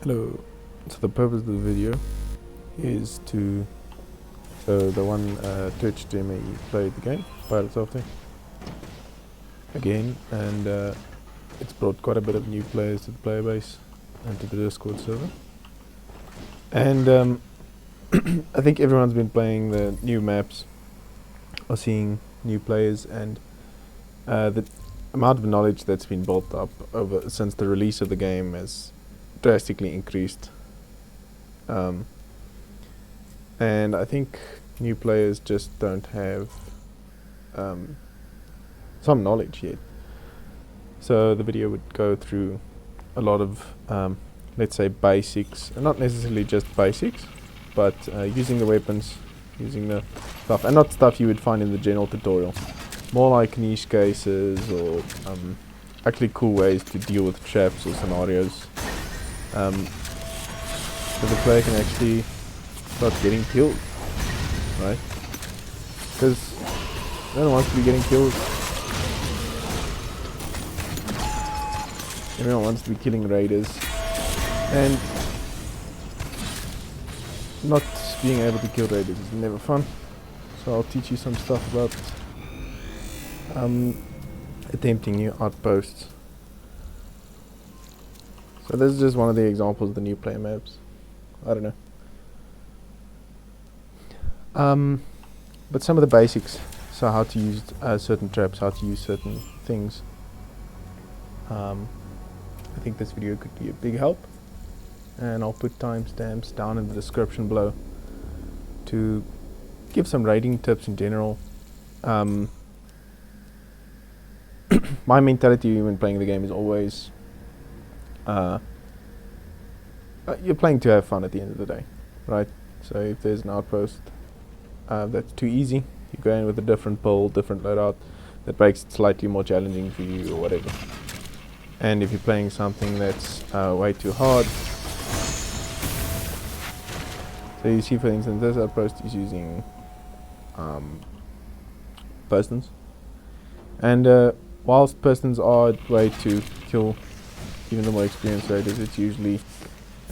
Hello. So the purpose of the video is to show the one Twitch streamer he played the game by itself there again, and it's brought quite a bit of new players to the player base and to the Discord server. And I think everyone's been playing the new maps or seeing new players, and the amount of knowledge that's been built up over since the release of the game has drastically increased. And I think new players just don't have some knowledge yet. So the video would go through a lot of, let's say, basics, and not necessarily just basics, but using the weapons, using the stuff, and not stuff you would find in the general tutorial. More like niche cases or actually cool ways to deal with traps or scenarios. So the player can actually start getting killed, right? Because no one wants to be getting killed. Everyone wants to be killing raiders, and not being able to kill raiders is never fun. So I'll teach you some stuff about attempting new outposts. So this is just one of the examples of the new player maps. I don't know. But some of the basics, so how to use certain traps, how to use certain things. I think this video could be a big help, and I'll put timestamps down in the description below to give some raiding tips in general. My mentality when playing the game is always you're playing to have fun at the end of the day, right? So if there's an outpost that's too easy, you go in with a different build, different loadout that makes it slightly more challenging for you or whatever. And if you're playing something that's way too hard, so you see, for instance, this outpost is using Pistons, and whilst Pistons are a way to kill even the more experienced raiders, it's usually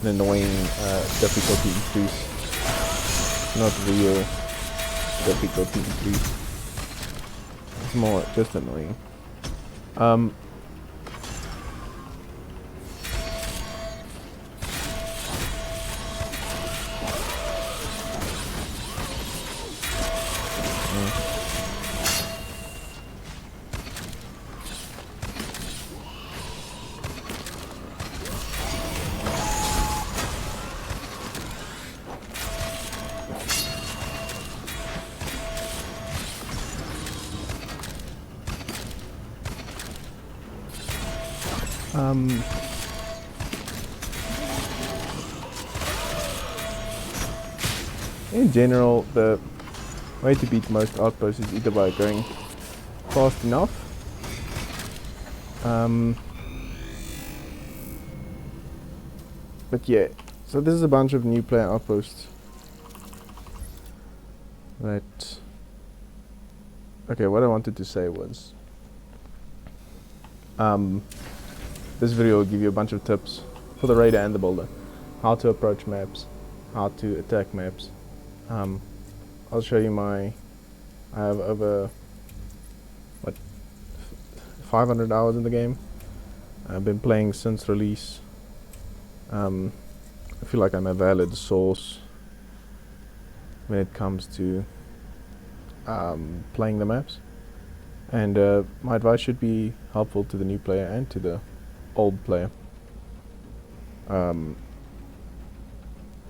an annoying difficulty increase, not real difficulty increase. It's more just annoying. In general, the way to beat most outposts is either by going fast enough, but yeah, so this is a bunch of new player outposts that, okay, what I wanted to say was, this video will give you a bunch of tips for the raider and the builder, how to approach maps, how to attack maps. I'll show you I have over 500 hours in the game. I've been playing since release. I feel like I'm a valid source when it comes to playing the maps, and my advice should be helpful to the new player and to the old player.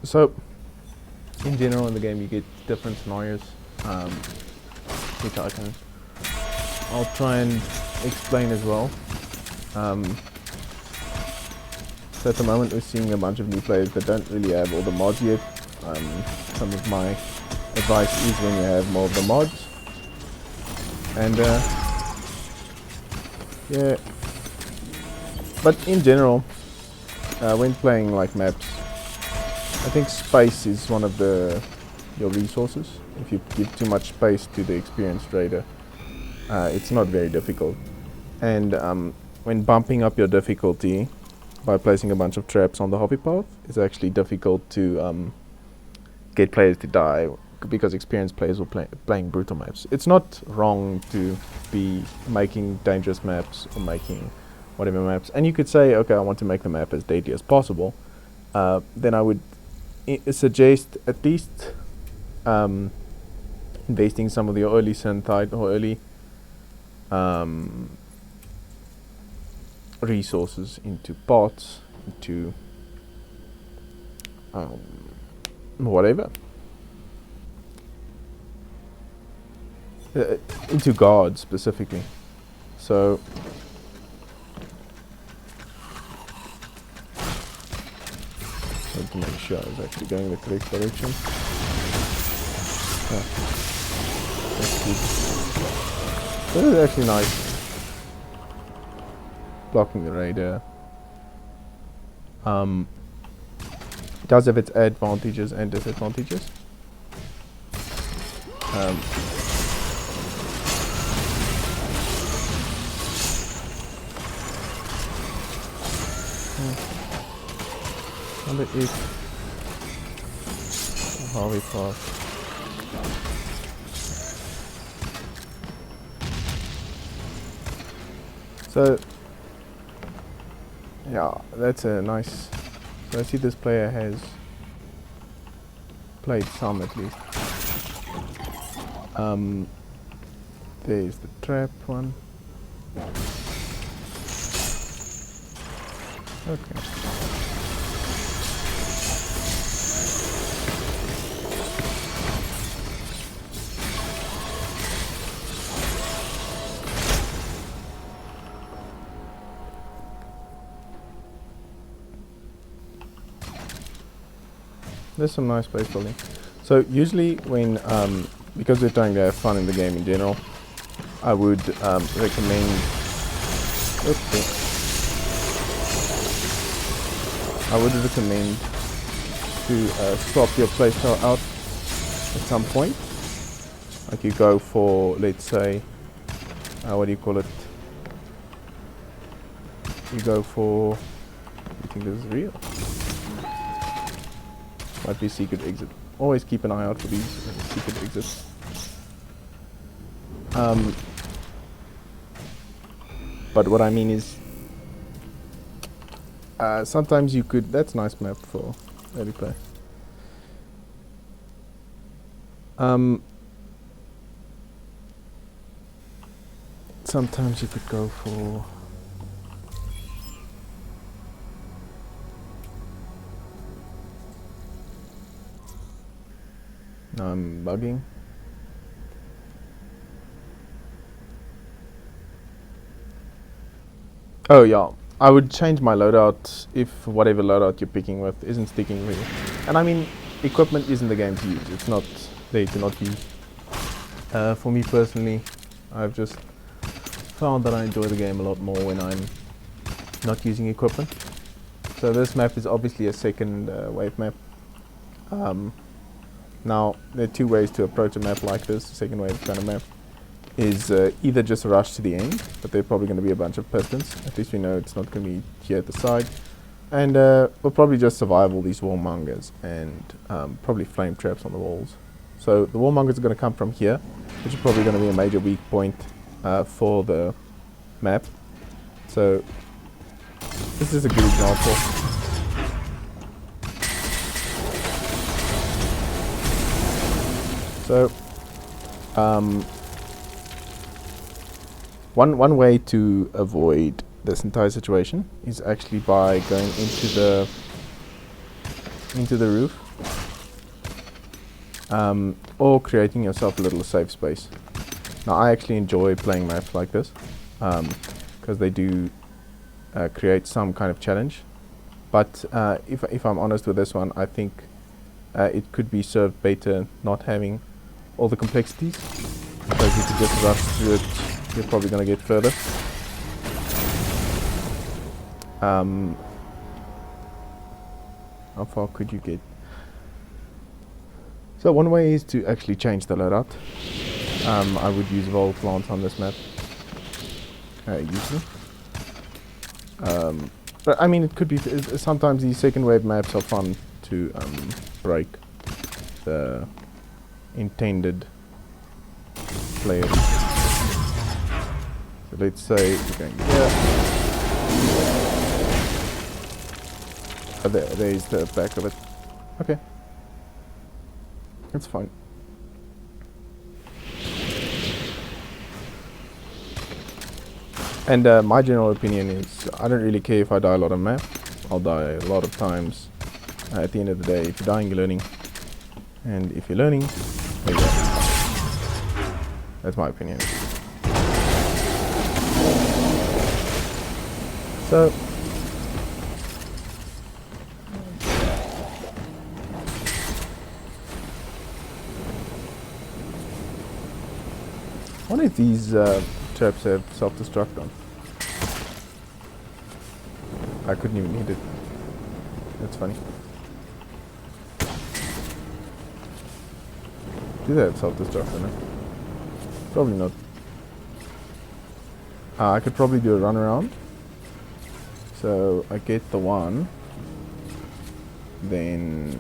So in general in the game you get different scenarios, which I'll try and explain as well. So at the moment we're seeing a bunch of new players that don't really have all the mods yet. Some of my advice is when you have more of the mods, and yeah, but in general when playing like maps, I think space is one of your resources. If you give too much space to the experienced raider, it's not very difficult. And when bumping up your difficulty, by placing a bunch of traps on the hobby path, it's actually difficult to get players to die, because experienced players will playing brutal maps. It's not wrong to be making dangerous maps or making whatever maps, and you could say, okay, I want to make the map as deadly as possible. Then I would suggest at least investing some of your early synthite or early resources into pots, into whatever. Into guards specifically. So I have to make sure I was actually going in the correct direction. That's good. That is actually nice. Blocking the radar. It does have its advantages and disadvantages. Number 8. Harvey Park. So yeah, that's a nice. So I see this player has played some at least. There's the trap one. Okay. There's some nice place building. So usually when, because we're trying to have fun in the game in general, I would recommend, to swap your playstyle out at some point. Like you go for, let's say, what do you call it? You go for, you think this is real? Might be a secret exit. Always keep an eye out for these secret exits. But what I mean is, sometimes you could. That's a nice map for early play. Sometimes you could go for. I'm bugging. Oh yeah, I would change my loadout if whatever loadout you're picking with isn't sticking with you. And I mean, equipment isn't the game to use. It's not there to not be. For me personally, I've just found that I enjoy the game a lot more when I'm not using equipment. So this map is obviously a second wave map. Now, there are two ways to approach a map like this. The second wave kind of map is either just rush to the end, but there are probably going to be a bunch of Pistons. At least we know it's not going to be here at the side. And we'll probably just survive all these Warmongers and probably flame traps on the walls. So the Warmongers are going to come from here, which is probably going to be a major weak point for the map. So this is a good example. So, one way to avoid this entire situation is actually by going into the roof, or creating yourself a little safe space. Now, I actually enjoy playing maps like this because they do create some kind of challenge. But if I'm honest with this one, I think it could be served better not having all the complexities, because if you just rush through it, you're probably going to get further. How far could you get? So one way is to actually change the loadout. I would use Vol Plant on this map usually. But I mean, it could be. Sometimes these second wave maps are fun to break the intended player. So let's say we're going here. Oh, there's the back of it. Okay, that's fine. And my general opinion is, I don't really care if I die a lot of map. I'll die a lot of times. At the end of the day, if you're dying, you're learning. And if you're learning, there you go. That's my opinion. So, I wonder if these traps have self-destruct on. I couldn't even hit it. That's funny. Do they have self-destruct on it? Probably not. I could probably do a run around. So I get the one. Then...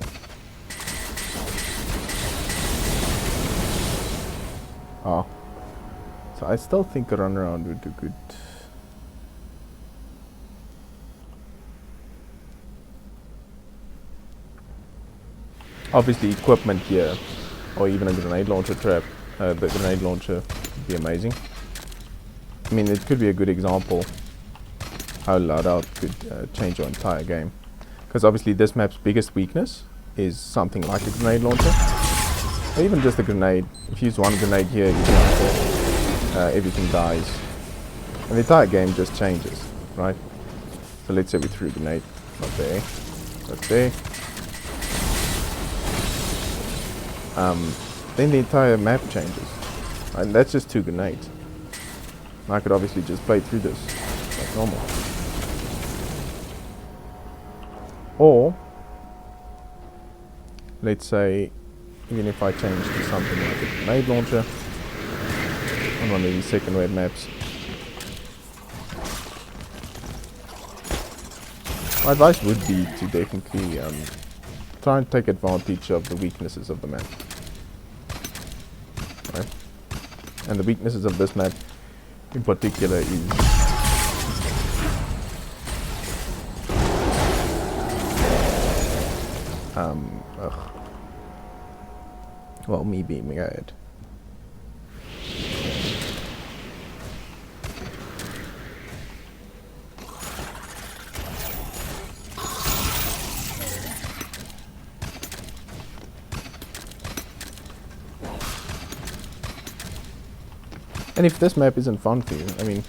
Oh. So I still think a run around would do good. Obviously equipment here, or even a grenade launcher trap, the grenade launcher would be amazing. I mean, it could be a good example how loadout could change your entire game. Because obviously this map's biggest weakness is something like a grenade launcher. Or even just a grenade. If you use one grenade here, everything dies. And the entire game just changes, right? So let's say we threw a grenade, not there, not there. Then the entire map changes. And that's just 2 grenades. I could obviously just play through this like normal. Or, let's say, even if I change to something like a grenade launcher on one of these second wave maps. My advice would be to definitely try and take advantage of the weaknesses of the map. Right? And the weaknesses of this map in particular is well, me being mad. And if this map isn't fun for you, I mean,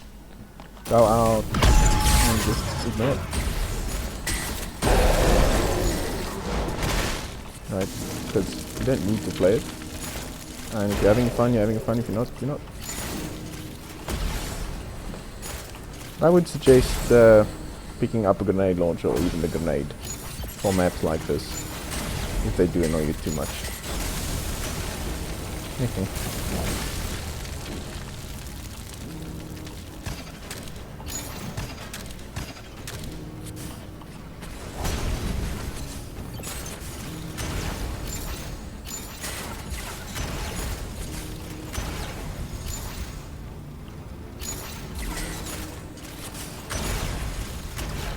go out and just ignore it. Right? Because you don't need to play it. And if you're having fun, you're having fun. If you're not, you're not. I would suggest picking up a grenade launcher or even the grenade for maps like this, if they do annoy you too much. Okay.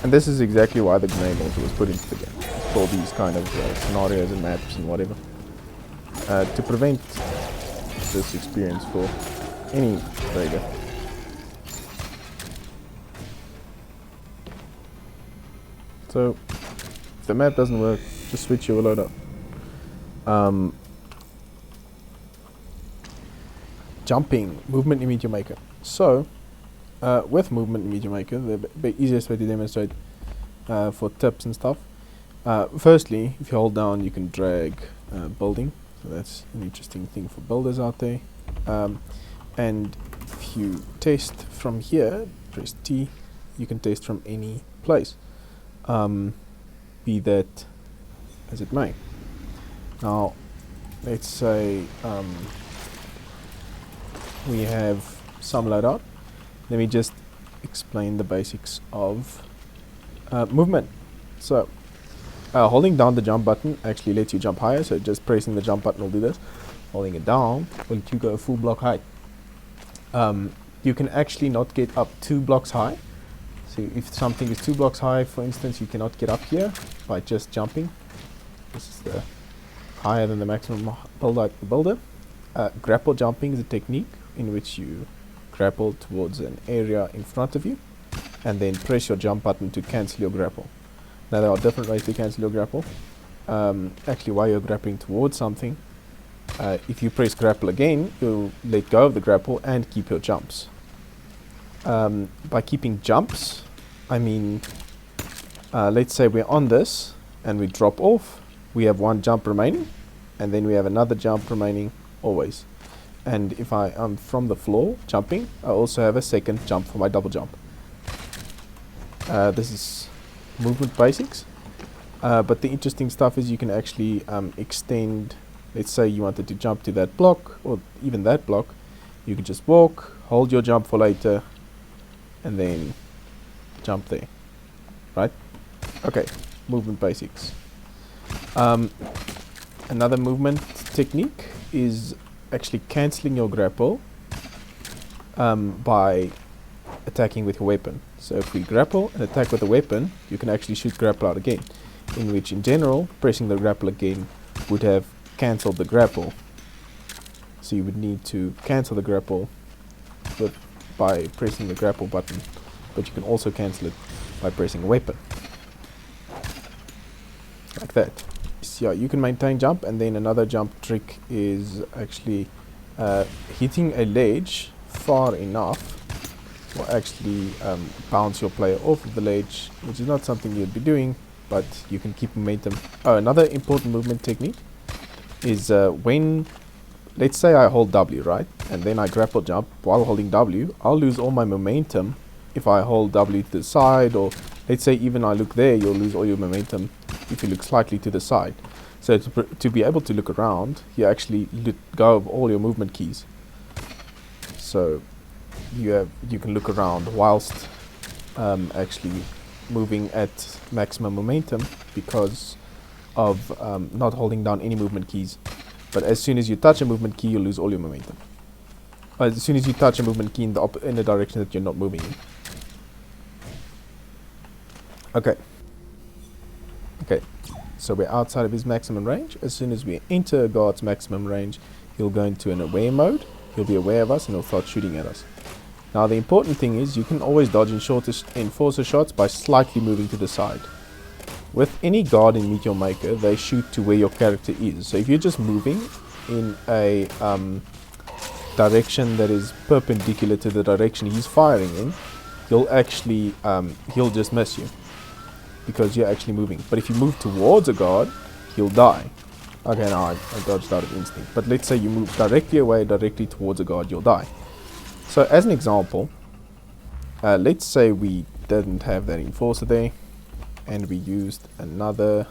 And this is exactly why the grenade launcher was put into the game, for these kind of scenarios and maps and whatever. To prevent this experience for any player. So, if the map doesn't work, just switch your loadout. Jumping, movement immediate maker. So, with movement immediate maker, the easiest way to demonstrate for tips and stuff. Firstly, if you hold down, you can drag building. So that's an interesting thing for builders out there. And if you test from here, press T, you can test from any place. Be that as it may. Now, let's say we have some loadout. Let me just explain the basics of Movement. So holding down the jump button actually lets you jump higher, so just pressing the jump button will do this. Holding it down will let you go a full block height. You can actually not get up 2 blocks high. So if something is 2 blocks high, for instance, you cannot get up here by just jumping. This is the higher than the maximum build height of the builder. Grapple jumping is a technique in which you grapple towards an area in front of you and then press your jump button to cancel your grapple. Now there are different ways to cancel your grapple. Actually, while you're grappling towards something, if you press grapple again, you'll let go of the grapple and keep your jumps. By keeping jumps, I mean, let's say we're on this and we drop off, we have 1 jump remaining, and then we have another jump remaining always. And if I am from the floor jumping, I also have a second jump for my double jump. This is movement basics. But the interesting stuff is you can actually extend. Let's say you wanted to jump to that block or even that block, you can just walk, hold your jump for later, and then jump there. Right? Okay, movement basics. Another movement technique is actually cancelling your grapple by attacking with your weapon. So if we grapple and attack with a weapon, you can actually shoot grapple out again, in which in general pressing the grapple again would have cancelled the grapple. So you would need to cancel the grapple by pressing the grapple button, but you can also cancel it by pressing a weapon. Like that. So yeah, you can maintain jump, and then another jump trick is actually hitting a ledge far enough will actually bounce your player off of the ledge, which is not something you'd be doing, but you can keep momentum. Oh, another important movement technique is when, let's say I hold W, right, and then I grapple jump while holding W, I'll lose all my momentum if I hold W to the side, or let's say even I look there, you'll lose all your momentum if you look slightly to the side. So to be able to look around, you actually let go of all your movement keys. So you can look around whilst actually moving at maximum momentum because of not holding down any movement keys. But as soon as you touch a movement key, you'll lose all your momentum. As soon as you touch a movement key in the direction that you're not moving in. Okay. So we're outside of his maximum range. As soon as we enter a guard's maximum range, he'll go into an aware mode. He'll be aware of us and he'll start shooting at us. Now the important thing is you can always dodge enforcer shots by slightly moving to the side. With any guard in Meteor Maker, they shoot to where your character is. So if you're just moving in a direction that is perpendicular to the direction he's firing in, you'll actually he'll just miss you because you're actually moving. But if you move towards a guard, he'll die. Okay, now I dodged out of instinct. But let's say you move directly away, directly towards a guard, you'll die. So as an example, let's say we didn't have that enforcer there, and we used another,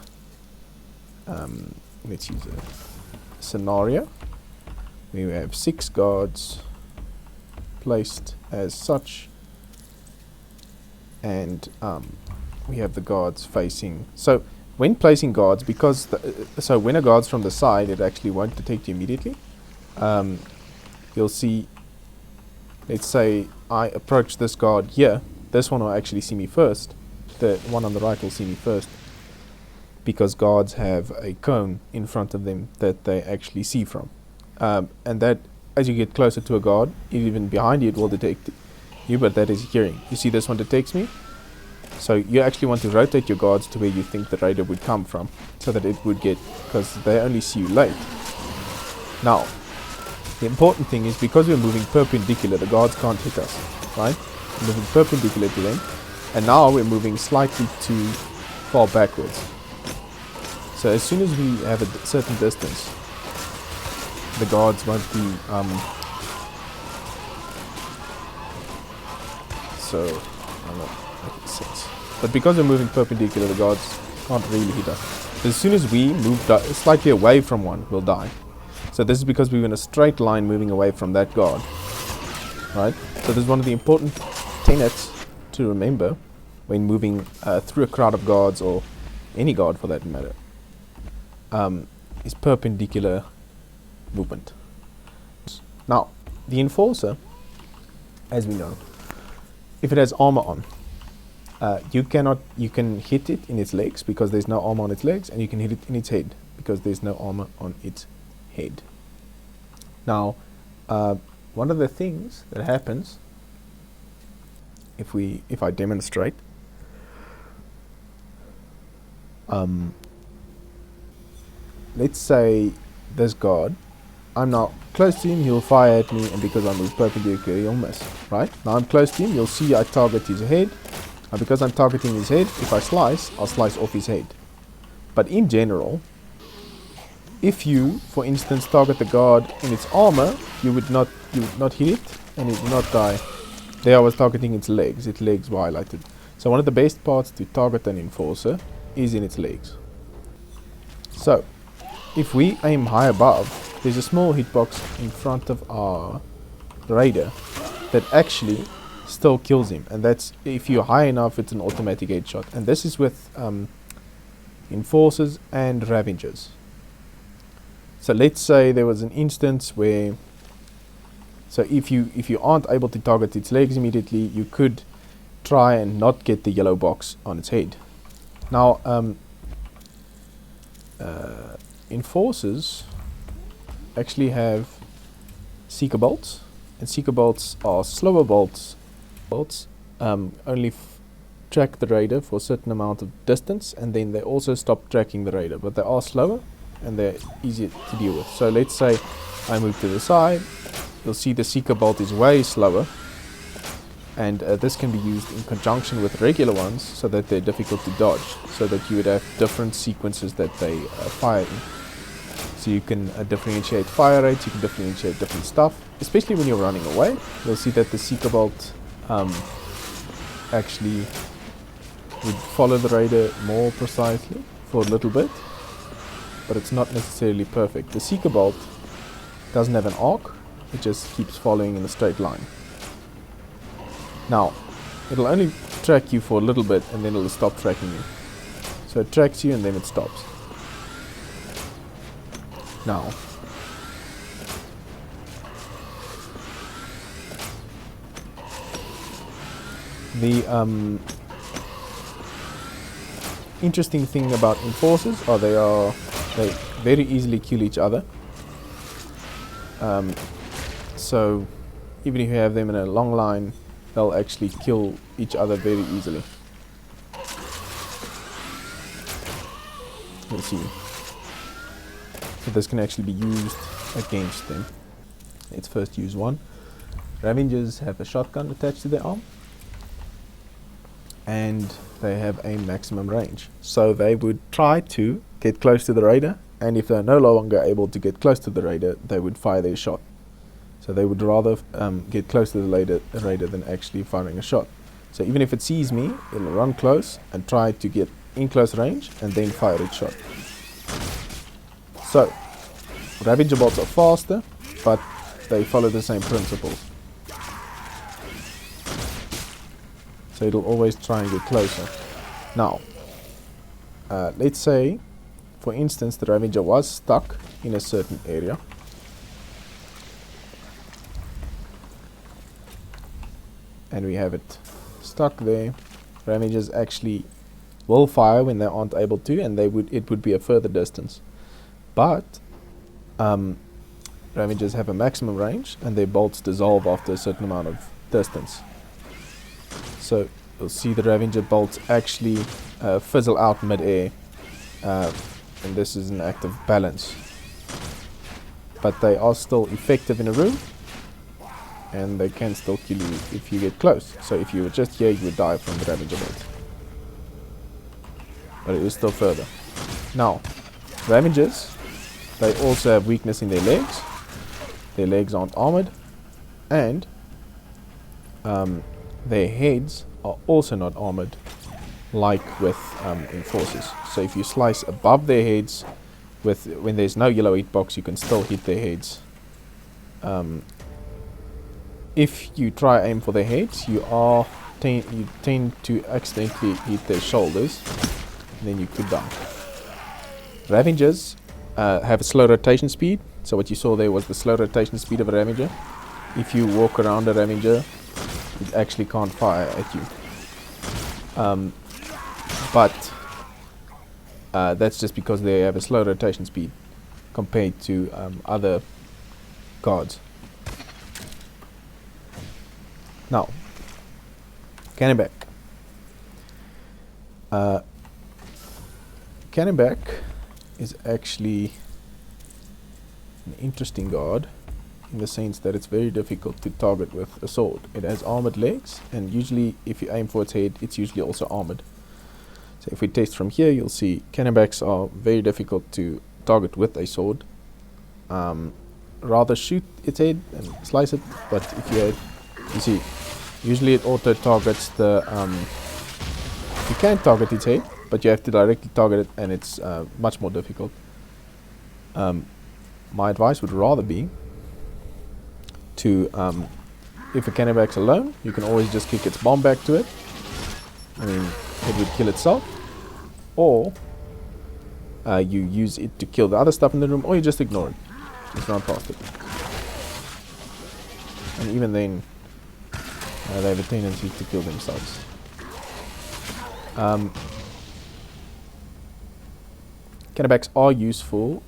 let's use a scenario. We have 6 guards placed as such, and we have the guards facing. So when placing guards, because so when a guard's from the side, it actually won't detect you immediately. You'll see, let's say I approach this guard here, this one will actually see me first. The one on the right will see me first, because guards have a cone in front of them that they actually see from. And that, as you get closer to a guard, even behind you it will detect you, but that is hearing. You see this one detects me? So you actually want to rotate your guards to where you think the raider would come from, so that it would get, because they only see you late. Now, the important thing is, because we're moving perpendicular, the guards can't hit us, right? We're moving perpendicular to them, and now we're moving slightly too far backwards. So as soon as we have a certain distance, the guards won't be, so, I don't know, making sense. But because we're moving perpendicular, the guards can't really hit us. As soon as we move slightly away from one, we'll die. So this is because we're in a straight line moving away from that guard, right? So this is one of the important tenets to remember, when moving through a crowd of guards, or any guard for that matter, is perpendicular movement. Now, the Enforcer, as we know, if it has armor on, you can hit it in its legs because there's no armor on its legs, and you can hit it in its head because there's no armor on its head. Now, one of the things that happens if I demonstrate, let's say this guard, I'm now close to him, he'll fire at me, and because I move perpendicular, he'll miss, right? Now I'm close to him, you'll see I target his head, and because I'm targeting his head, if I slice, I'll slice off his head. But in general, if you, for instance, target the guard in its armor, you would not hit it, and it would not die. There I was targeting its legs were highlighted. So one of the best parts to target an Enforcer is in its legs. So, if we aim high above, there's a small hitbox in front of our Raider that actually still kills him, and that's if you're high enough, it's an automatic headshot. And this is with Enforcers and Ravengers. So let's say there was an instance where, so if you aren't able to target its legs immediately, you could try and not get the yellow box on its head. Now, Enforcers actually have Seeker bolts, and Seeker bolts are slower bolts. Only track the Raider for a certain amount of distance, and then they also stop tracking the Raider, but they are slower and they're easier to deal with. So let's say I move to the side, you'll see the Seeker bolt is way slower, and this can be used in conjunction with regular ones so that they're difficult to dodge, so that you would have different sequences that they fire in. So you can differentiate fire rates, you can differentiate different stuff, especially when you're running away. You'll see that the Seeker bolt actually would follow the Raider more precisely for a little bit, but it's not necessarily perfect. The Seeker bolt doesn't have an arc, it just keeps following in a straight line. Now, it'll only track you for a little bit and then it'll stop tracking you. So it tracks you and then it stops. Now, the interesting thing about Enforcers are they very easily kill each other. So even if you have them in a long line, they'll actually kill each other very easily. Let's see. So this can actually be used against them. Let's first use one. Ravengers have a shotgun attached to their arm, and they have a maximum range. So they would try to get close to the Raider, and if they're no longer able to get close to the Raider, they would fire their shot. So they would rather get close to the Raider than actually firing a shot. So even if it sees me, it'll run close and try to get in close range and then fire its shot. So, Ravager bolts are faster, but they follow the same principles. So it'll always try and get closer. Now, let's say, for instance, the Ravager was stuck in a certain area. And we have it stuck there. Ravengers actually will fire when they aren't able to, and it would be a further distance. But Ravengers have a maximum range, and their bolts dissolve after a certain amount of distance. So you'll see the Ravager bolts actually fizzle out mid-air, and this is an act of balance. But they are still effective in a room, and they can still kill you if you get close. So if you were just here, you would die from the Ravager bolt. But it is still further. Now, Ravengers, they also have weakness in their legs. Their legs aren't armored, and their heads are also not armored, like with Enforcers. So if you slice above their heads, when there's no yellow hitbox, you can still hit their heads. If you try aim for their heads, you are tend to accidentally hit their shoulders, and then you could die. Ravengers have a slow rotation speed, so what you saw there was the slow rotation speed of a Ravager. If you walk around a Ravager, it actually can't fire at you. But that's just because they have a slow rotation speed compared to other guards. Now, Canonback. Canonback is actually an interesting guard in the sense that it's very difficult to target with a sword. It has armored legs, and usually if you aim for its head, it's usually also armored. So if we test from here, you'll see Canonbacks are very difficult to target with a sword. Rather shoot its head and slice it, but if you see, usually it auto targets the you can target its head, but you have to directly target it, and it's much more difficult. My advice would rather be to if a Canonback's alone, you can always just kick its bomb back to it. I mean, it would kill itself, or you use it to kill the other stuff in the room, or you just ignore it. Just run past it. And even then, they have a tendency to kill themselves. Canonbacks are useful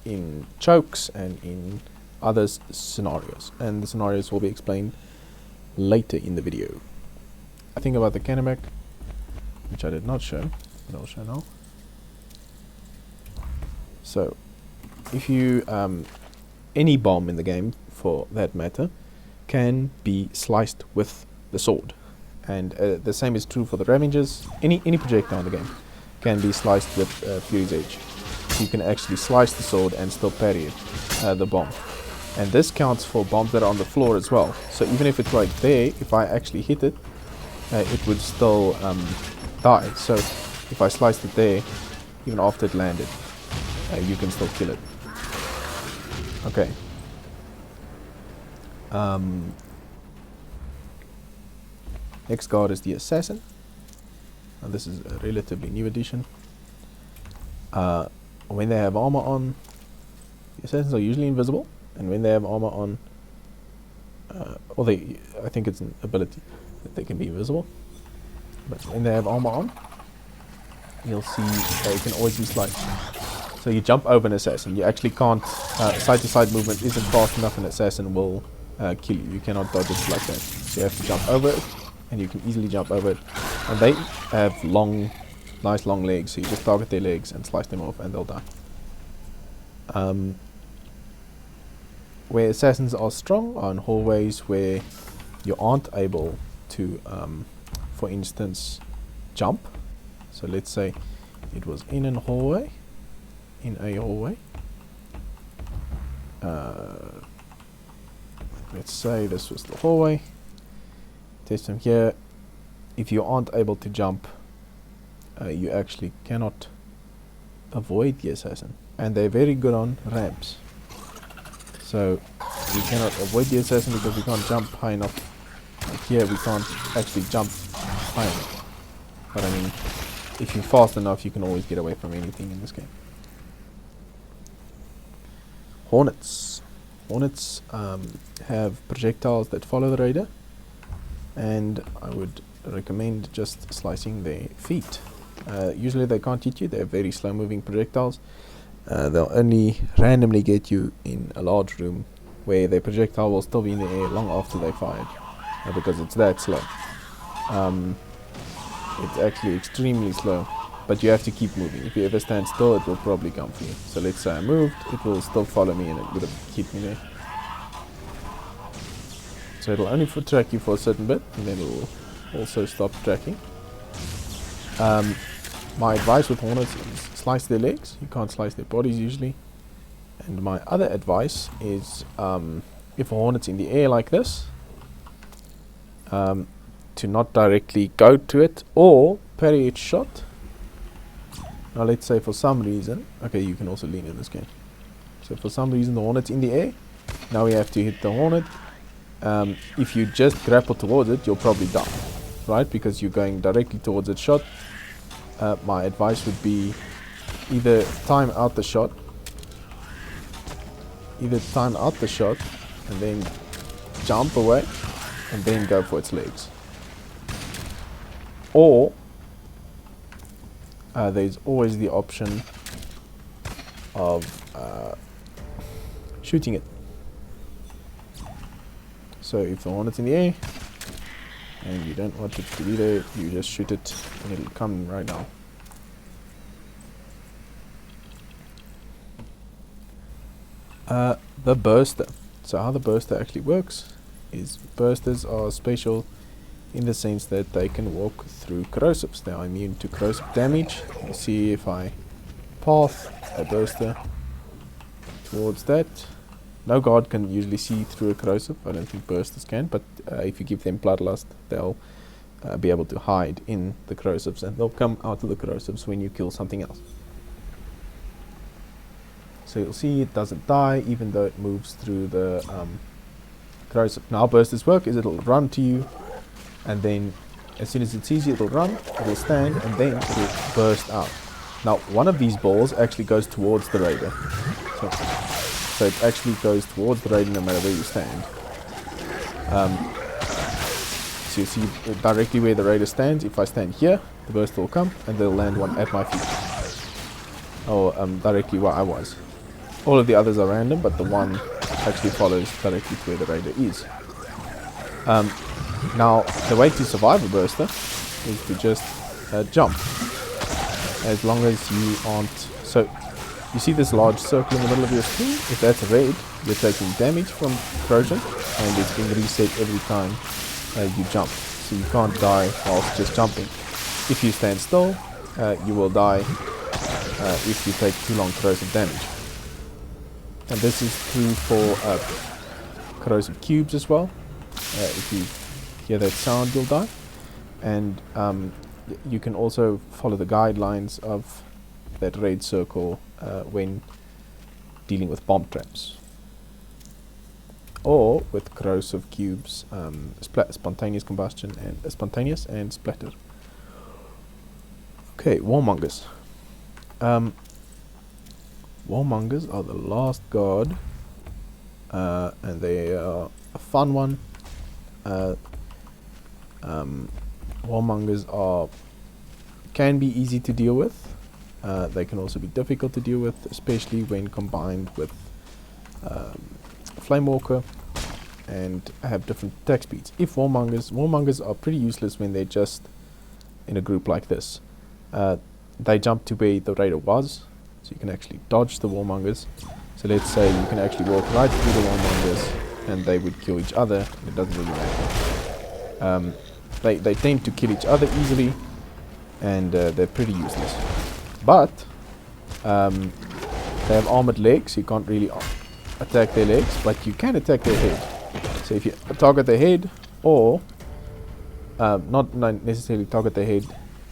in chokes and in other scenarios, and the scenarios will be explained later in the video. I think about the Canonback, which I did not show, but I'll show now. So, if you any bomb in the game, for that matter, can be sliced with the sword, and the same is true for the Ravengers. Any projectile in the game can be sliced with Fury's Edge. You can actually slice the sword and still parry it, the bomb. And this counts for bombs that are on the floor as well. So even if it's right there, if I actually hit it, it would still die. So if I sliced it there, even after it landed, you can still kill it. Okay. Next guard is the Assassin. Now this is a relatively new addition. When they have armor on, the Assassins are usually invisible, and when they have armor on, I think it's an ability that they can be invisible, but when they have armor on, you'll see they can always be sliced. So you jump over an Assassin. You actually can't, side-to-side movement isn't fast enough, an Assassin will kill you. You cannot dodge it like that. So you have to jump over it, and you can easily jump over it. And they have nice long legs, so you just target their legs and slice them off, and they'll die. Where Assassins are strong are in hallways where you aren't able to, for instance, jump. So let's say it was in a hallway. Let's say this was the hallway. Test them here. If you aren't able to jump, you actually cannot avoid the Assassin, and they're very good on ramps. So we cannot avoid the Assassin because we can't jump high enough. Like here we can't actually jump high enough. But I mean, if you're fast enough, you can always get away from anything in this game. Hornets. Hornets have projectiles that follow the raider, and I would recommend just slicing their feet. Usually they can't hit you, they're very slow moving projectiles. They'll only randomly get you in a large room where their projectile will still be in the air long after they fired, because it's that slow. It's actually extremely slow, but you have to keep moving. If you ever stand still, it will probably come for you. So let's say I moved, it will still follow me and it would have kept me there. So it'll only track you for a certain bit, and then it will also stop tracking. My advice with Hornets is slice their legs. You can't slice their bodies usually. And my other advice is, if a Hornet's in the air like this, to not directly go to it or parry its shot. Now let's say for some reason, okay, you can also lean in this game. So for some reason the Hornet's in the air. Now we have to hit the Hornet. If you just grapple towards it, you'll probably die. right? Because you're going directly towards its shot. My advice would be either time out the shot, and then jump away, and then go for its legs. Or there's always the option of shooting it. So if the Hornet's in the air and you don't want it to be there, you just shoot it and it'll come right now. The burster. So how the burster actually works is bursters are special in the sense that they can walk through corrosives. They are immune to corrosive damage. You see if I path a burster towards that. No guard can usually see through a corrosive. I don't think bursters can, but if you give them bloodlust, they'll be able to hide in the corrosives, and they'll come out of the corrosives when you kill something else. So you'll see it doesn't die even though it moves through the corrosive. Now how bursters work is it'll run to you, and then as soon as it sees you, it'll run, it'll stand, and then it'll burst out. Now one of these balls actually goes towards the raider. So it actually goes towards the raider no matter where you stand. So you see directly where the raider stands. If I stand here, the burst will come and they'll land one at my feet. Or directly where I was. All of the others are random, but the one actually follows directly to where the raider is. Now, the way to survive a burster is to just jump. As long as you aren't... So, you see this large circle in the middle of your screen? If that's red, you're taking damage from corrosion, and it's being reset every time you jump. So you can't die whilst just jumping. If you stand still, you will die if you take too long corrosive damage. And this is true for corrosive cubes as well. If you hear that sound, you'll die. And you can also follow the guidelines of that red circle when dealing with bomb traps. Or with corrosive cubes, spontaneous combustion and spontaneous and splatter. Okay, Warmongers. Warmongers are the last guard, and they are a fun one. Warmongers can be easy to deal with. They can also be difficult to deal with, especially when combined with Flamewalker and have different attack speeds. If Warmongers are pretty useless when they're just in a group like this. They jump to where the raider was, so you can actually dodge the Warmongers. So let's say you can actually walk right through the Warmongers and they would kill each other. It doesn't really matter. They tend to kill each other easily, and they're pretty useless. But they have armored legs, so you can't really attack their legs, but you can attack their head. So if you target their head, or not necessarily target their head,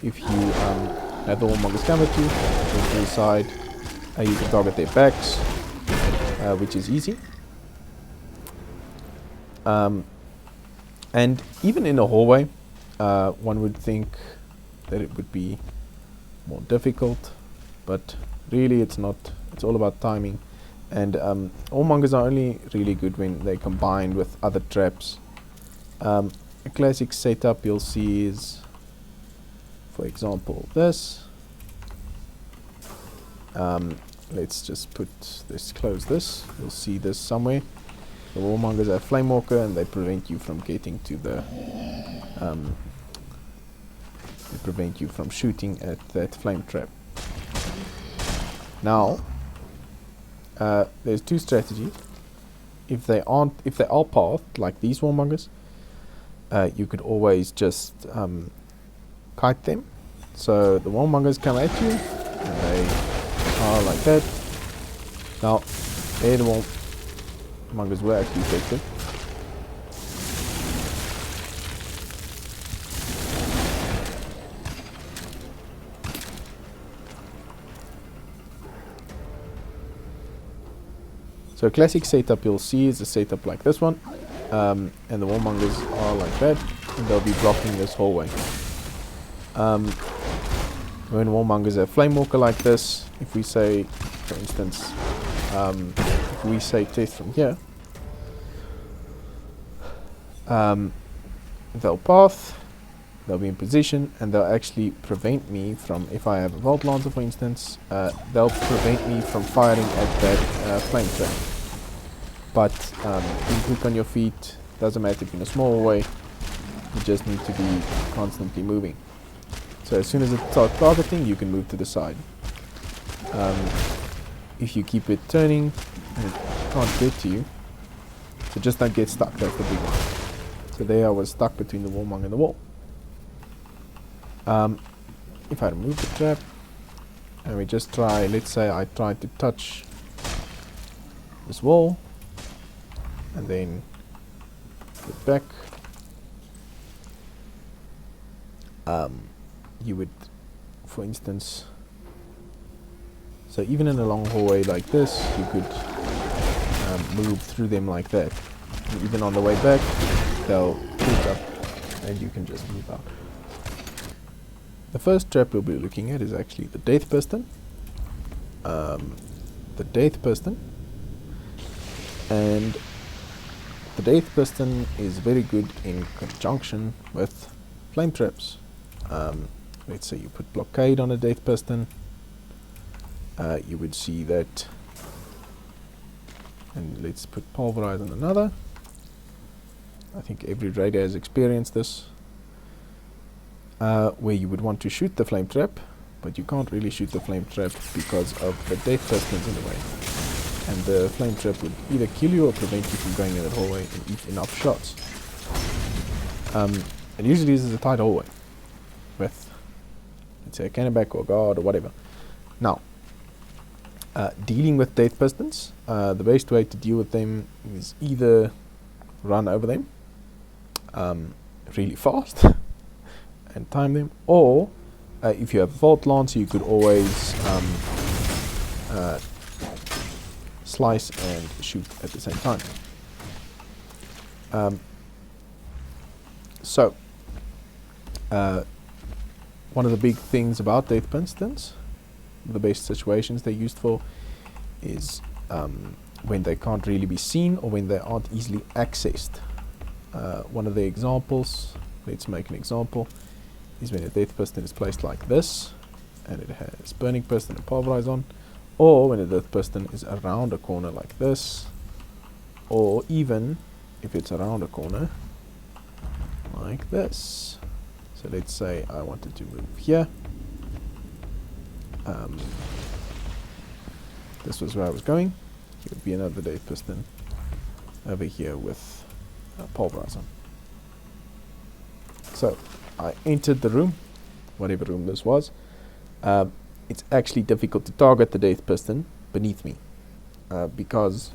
if you have the Warmongers come at you, to the side, you can target their backs, which is easy. And even in a hallway, one would think that it would be more difficult, but really it's not. It's all about timing. And Warmongers are only really good when they combine with other traps. A classic setup you'll see is, for example, this. Let's just close this. You'll see this somewhere. The Warmongers have Flamewalker, and they prevent you from getting to the. They prevent you from shooting at that flame trap. Now, there's two strategies. If they are pathed like these Warmongers, you could always just kite them. So the Warmongers come at you, and they are like that. Now, there the Warmongers were actually effective. So a classic setup you'll see is a setup like this one, and the Warmongers are like that. and they'll be blocking this hallway. When Warmongers have Flame Walker like this, if we say, for instance, if we say test from here, they'll path, they'll be in position, and they'll actually prevent me from, if I have a Vault Lancer for instance, they'll prevent me from firing at that flame trap. But being quick on your feet, doesn't matter if you're in a small way, you just need to be constantly moving. So as soon as it starts targeting, you can move to the side. If you keep it turning, it can't get to you. So just don't get stuck, that's the big one. So there I was stuck between the Warmonger and the wall. If I remove the trap, and we just try, let's say I try to touch this wall, and then get back, you would, for instance, so even in a long hallway like this, you could move through them like that. And even on the way back, they'll pick up, and you can just move out. The first trap we'll be looking at is actually the Death Piston. The Death Piston. And the Death Piston is very good in conjunction with flame traps. Let's say you put blockade on a Death Piston. You would see that. And let's put pulverize on another. I think every raider has experienced this. Where you would want to shoot the flame trap, but you can't really shoot the flame trap because of the Death Pistons in the way. And the flame trap would either kill you or prevent you from going in that hallway and eat enough shots. And usually this is a tight hallway with, let's say, a Canonback or a guard or whatever. Now, dealing with Death Pistons, the best way to deal with them is either run over them really fast and time them, or if you have Vault Lancer, you could always slice and shoot at the same time. One of the big things about Death Pistons, the best situations they're used for, is when they can't really be seen or when they aren't easily accessed. One of the examples, let's make an example, is when a Death Piston is placed like this and it has Burning Piston and Pulverize on, or when a Death Piston is around a corner like this, or even if it's around a corner like this. So let's say I wanted to move here. This was where I was going. Here would be another Death Piston over here with Pulverize on. So I entered the room, whatever room this was. It's actually difficult to target the Death Piston beneath me, because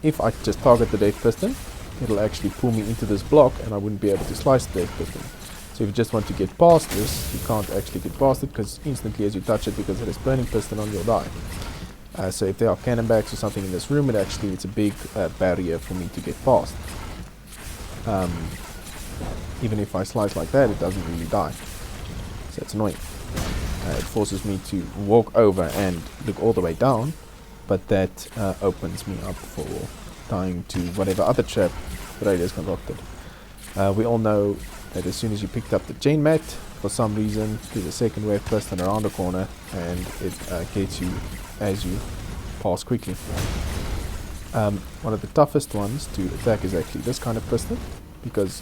if I just target the Death Piston, it'll actually pull me into this block and I wouldn't be able to slice the Death Piston. So if you just want to get past this, you can't actually get past it, because instantly as you touch it, because it has Burning Piston on, you'll die. So if there are Canonbacks or something in this room, it's a big barrier for me to get past. Even if I slice like that, it doesn't really die. So it's annoying. It forces me to walk over and look all the way down, but that opens me up for dying to whatever other trap the Raiders concocted. We all know that as soon as you picked up the chain mat, for some reason there's a second wave piston around the corner and it gets you as you pass quickly. One of the toughest ones to attack is actually this kind of piston, because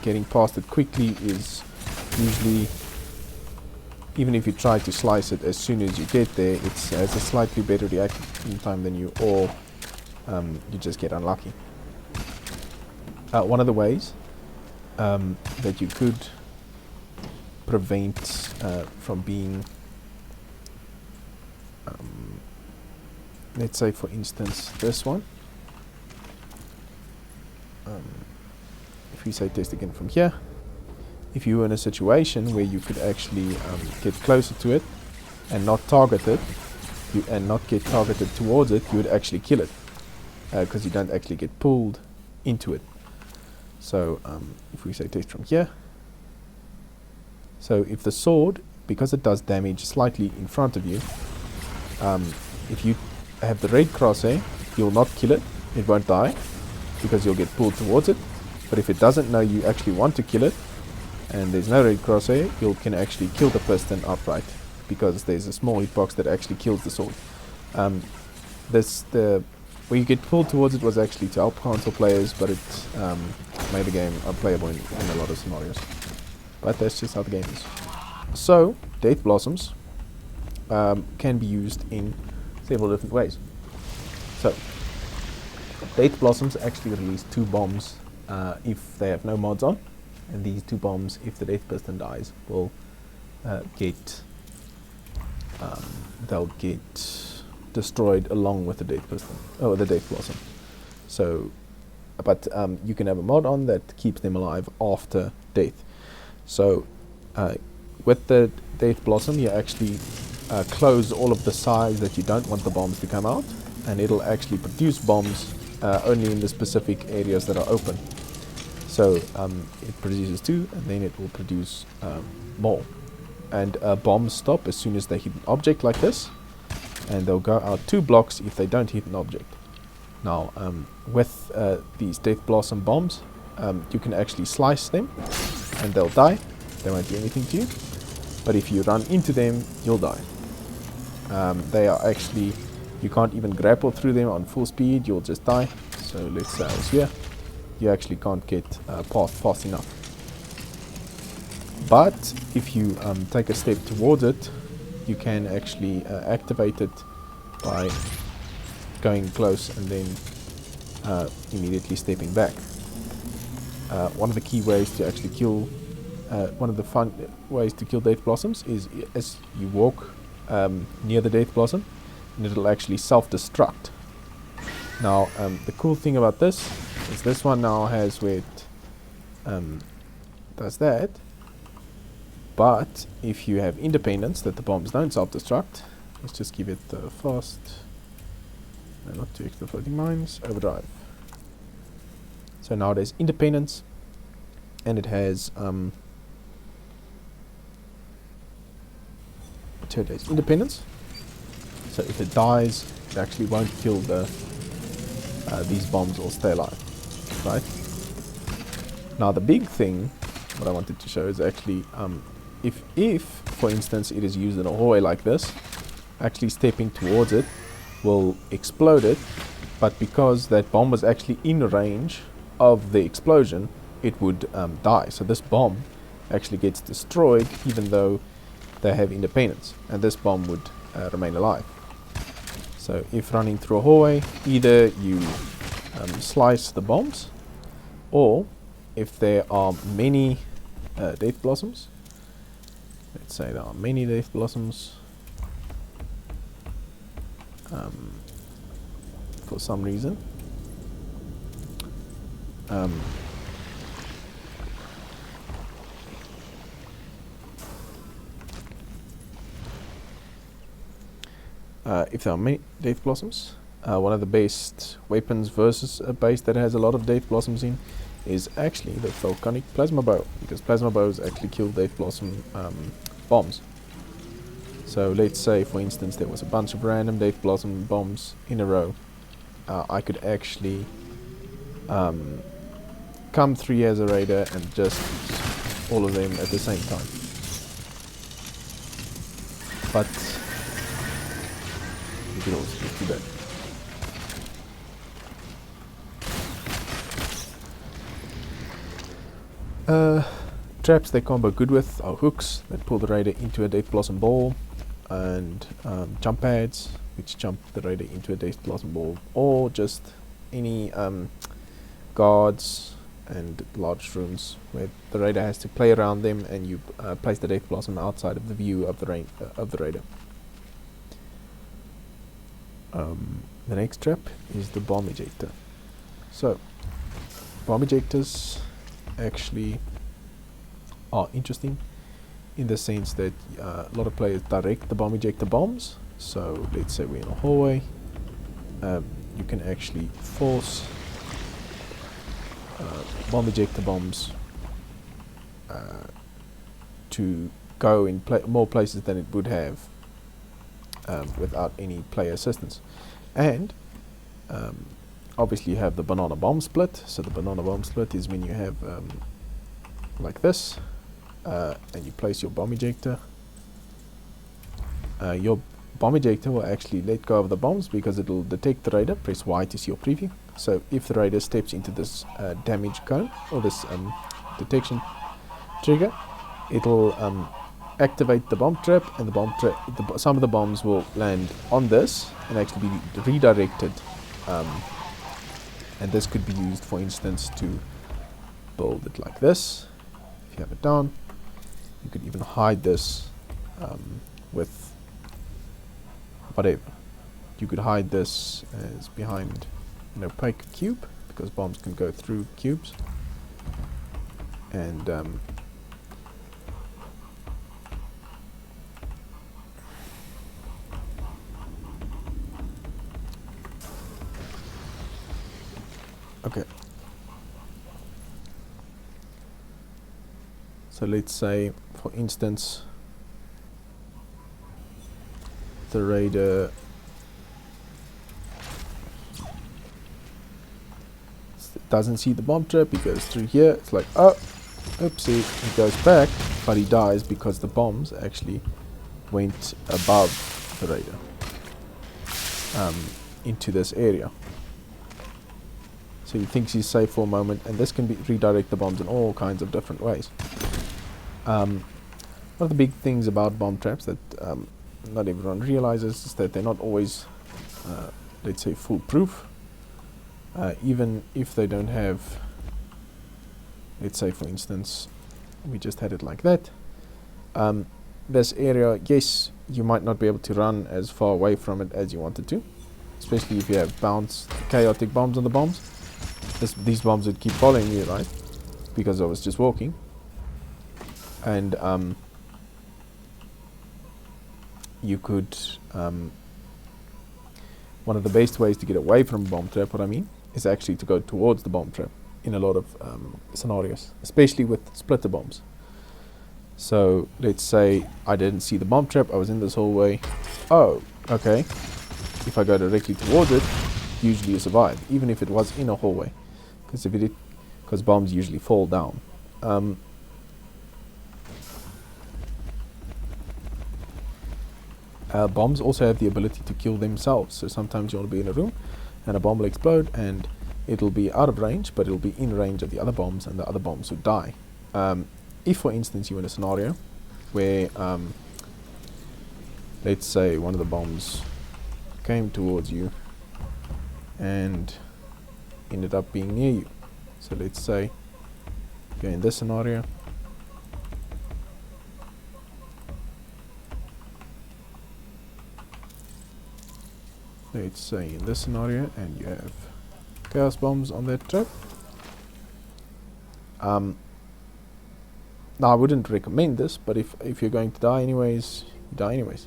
getting past it quickly is usually, even if you try to slice it as soon as you get there, it has a slightly better reaction time than you, or you just get unlucky. One of the ways that you could prevent from being, let's say for instance this one, if we say test again from here, if you were in a situation where you could actually get closer to it and not target it, and not get targeted towards it, you would actually kill it, because you don't actually get pulled into it. So if we say test from here, so if the sword, because it does damage slightly in front of you, if you have the red crosshair, you'll not kill it, it won't die, because you'll get pulled towards it. But if it doesn't know you actually want to kill it, and there's no red crosshair, you can actually kill the piston outright, because there's a small hitbox that actually kills the sword. Where you get pulled towards it was actually to help console players, but it made the game unplayable in a lot of scenarios. But that's just how the game is. So, Death Blossoms can be used in several different ways. So, Death Blossoms actually release 2 bombs if they have no mods on, and these 2 bombs, if the Death Piston dies, will they'll get destroyed along with the Death Piston, the Death Blossom. So, but you can have a mod on that keeps them alive after death. So, with the Death Blossom, you actually close all of the sides that you don't want the bombs to come out, and it'll actually produce bombs only in the specific areas that are open. So it produces 2, and then it will produce more. And bombs stop as soon as they hit an object like this, and they'll go out 2 blocks if they don't hit an object. Now, with these Death Blossom bombs, you can actually slice them, and they'll die. They won't do anything to you. But if you run into them, you'll die. They are actually, you can't even grapple through them on full speed, you'll just die. So let's say I was here, you actually can't get past fast enough. But if you take a step towards it, you can actually activate it by going close and then immediately stepping back. One of the key ways to actually kill, one of the fun ways to kill Death Blossoms is as you walk near the Death Blossom, and it'll actually self-destruct. Now, the cool thing about this is this one now has where it does that. But if you have independence that the bombs don't self-destruct, let's just give it the fast, no, not too extra floating mines, overdrive. So now there's independence, and it has so there's independence. So if it dies, it actually won't kill these bombs or stay alive, right? Now the big thing, what I wanted to show is actually if for instance it is used in a hallway like this, actually stepping towards it will explode it, but because that bomb was actually in range of the explosion, it would die. So this bomb actually gets destroyed even though they have independence, and this bomb would remain alive. So if running through a hallway, either you slice the bombs, or if there are many Death Blossoms, let's say there are many Death Blossoms, for some reason, if there are many Death Blossoms, one of the best weapons versus a base that has a lot of Death Blossoms in is actually the Volcanic Plasma Bow, because Plasma Bows actually kill Death Blossom bombs. So let's say, for instance, there was a bunch of random Death Blossom bombs in a row. I could actually come through as a raider and just all of them at the same time. But you could also just do that. Traps they combo good with are hooks that pull the raider into a Death Blossom ball, and jump pads which jump the raider into a Death Blossom ball, or just any guards and large rooms where the raider has to play around them, and you place the Death Blossom outside of the view of the raider. The next trap is the bomb ejector. So bomb ejectors actually are interesting in the sense that a lot of players direct the bomb ejector bombs. So let's say we're in a hallway, you can actually force bomb ejector bombs to go in more places than it would have without any player assistance. And obviously you have the banana bomb split. So the banana bomb split is when you have like this, and you place your bomb ejector. Your bomb ejector will actually let go of the bombs because it will detect the raider. Press Y to see your preview. So if the raider steps into this damage cone or this detection trigger, it'll activate the bomb trap, and the bomb trap, some of the bombs will land on this and actually be redirected. And this could be used, for instance, to build it like this. If you have it down, you could even hide this with whatever. You could hide this as behind an opaque cube, because bombs can go through cubes. And okay. So let's say, for instance, the raider doesn't see the bomb trap. He goes through here. It's like, oh, oopsie. He goes back, but he dies because the bombs actually went above the raider into this area. So he thinks he's safe for a moment, and this can redirect the bombs in all kinds of different ways. One of the big things about bomb traps that not everyone realizes is that they're not always, let's say, foolproof. Even if they don't have, let's say, for instance, we just had it like that. This area, yes, you might not be able to run as far away from it as you wanted to, especially if you have bounced chaotic bombs on the bombs. These bombs would keep following you, right? Because I was just walking. And you could, one of the best ways to get away from a bomb trap, what I mean, is actually to go towards the bomb trap in a lot of scenarios, especially with splitter bombs. So let's say I didn't see the bomb trap, I was in this hallway. Oh, okay. If I go directly towards it, usually you survive, even if it was in a hallway, because bombs usually fall down. Bombs also have the ability to kill themselves. So sometimes you want to be in a room and a bomb will explode and it'll be out of range, but it'll be in range of the other bombs, and the other bombs would die. If, for instance, you're in a scenario where, let's say, one of the bombs came towards you and ended up being near you. So let's say you're in this scenario. Let's say in this scenario, and you have chaos bombs on that trap. Now I wouldn't recommend this, but if you're going to die anyways, you die anyways.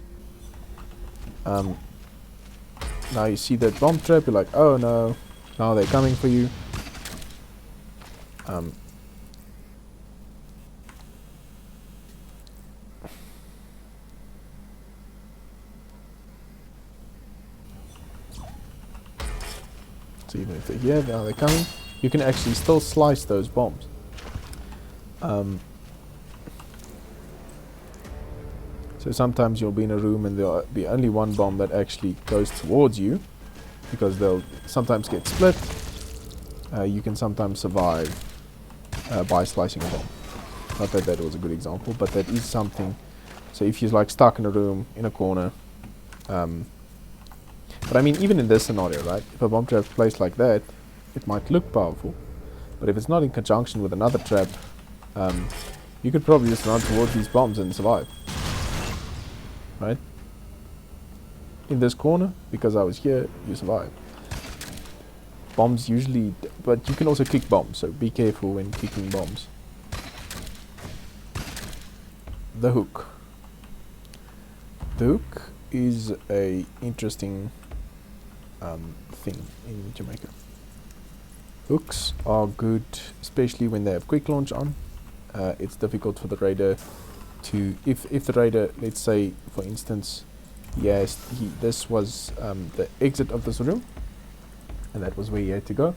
Now you see that bomb trap, you're like, oh no, now they're coming for you. So even if they're here, now they're coming, you can actually still slice those bombs. So sometimes you'll be in a room and there'll be only one bomb that actually goes towards you, because they'll sometimes get split. You can sometimes survive by slicing a bomb. Not that that was a good example, but that is something. So if you're like stuck in a room, in a corner, but I mean, even in this scenario, right? If a bomb trap's placed like that, it might look powerful, but if it's not in conjunction with another trap, you could probably just run towards these bombs and survive. Right? In this corner, because I was here, you survive. Bombs usually, but you can also kick bombs, so be careful when kicking bombs. The hook. The hook is a interesting thing in Jamaica. Hooks are good, especially when they have quick launch on. It's difficult for the raider to, if the raider, let's say for instance, this was the exit of this room, and that was where he had to go,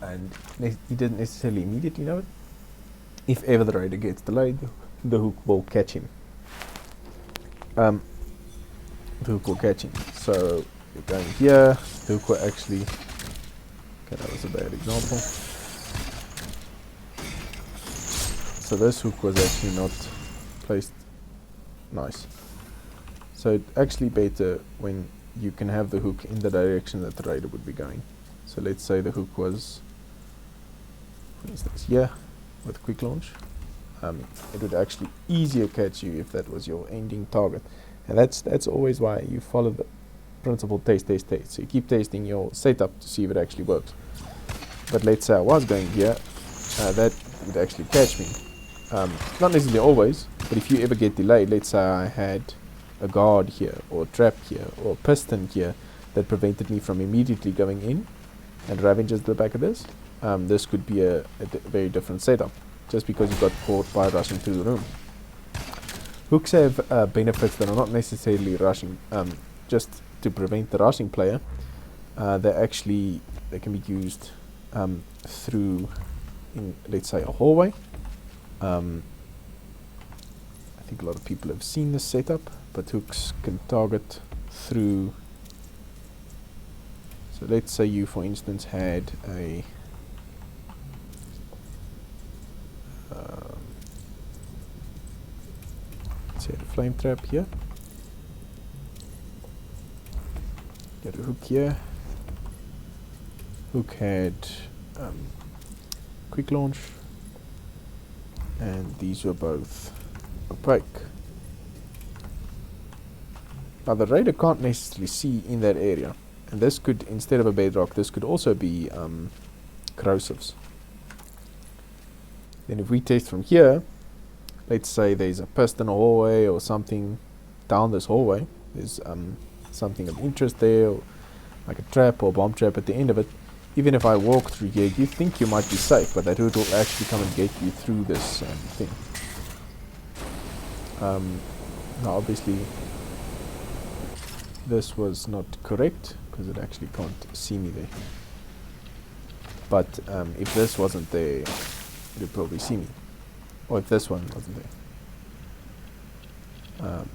and he didn't necessarily immediately know it. If ever the raider gets delayed, the hook will catch him. The hook will catch him. So you're going here, the hook will actually, okay, that was a bad example. So this hook was actually not placed nice. So it's actually better when you can have the hook in the direction that the raider would be going. So let's say the hook was, for instance, here with quick launch. It would actually easier catch you if that was your ending target. And that's always why you follow the principle test. So you keep testing your setup to see if it actually works. But let's say I was going here, that would actually catch me. Not necessarily always, but if you ever get delayed, let's say I had a guard here, or a trap here, or a piston here that prevented me from immediately going in and Ravengers at the back of this, this could be a very different setup, just because you got caught by rushing through the room. Hooks have benefits that are not necessarily rushing, just to prevent the rushing player. They can be used through, in let's say, a hallway. I think a lot of people have seen this setup, but hooks can target through. So let's say you, for instance, had a let's say a flame trap here. Get a hook here. Hook had quick launch, and these were both opaque. Now the raider can't necessarily see in that area, and this could, instead of a bedrock, this could also be corrosives. Then if we test from here, let's say there's a piston hallway or something down this hallway, there's something of interest there, or like a trap or bomb trap at the end of it. Even if I walk through here, you think you might be safe, but that hood will actually come and get you through this thing. Now obviously this was not correct because it actually can't see me there, but if this wasn't there, it would probably see me, or if this one wasn't there.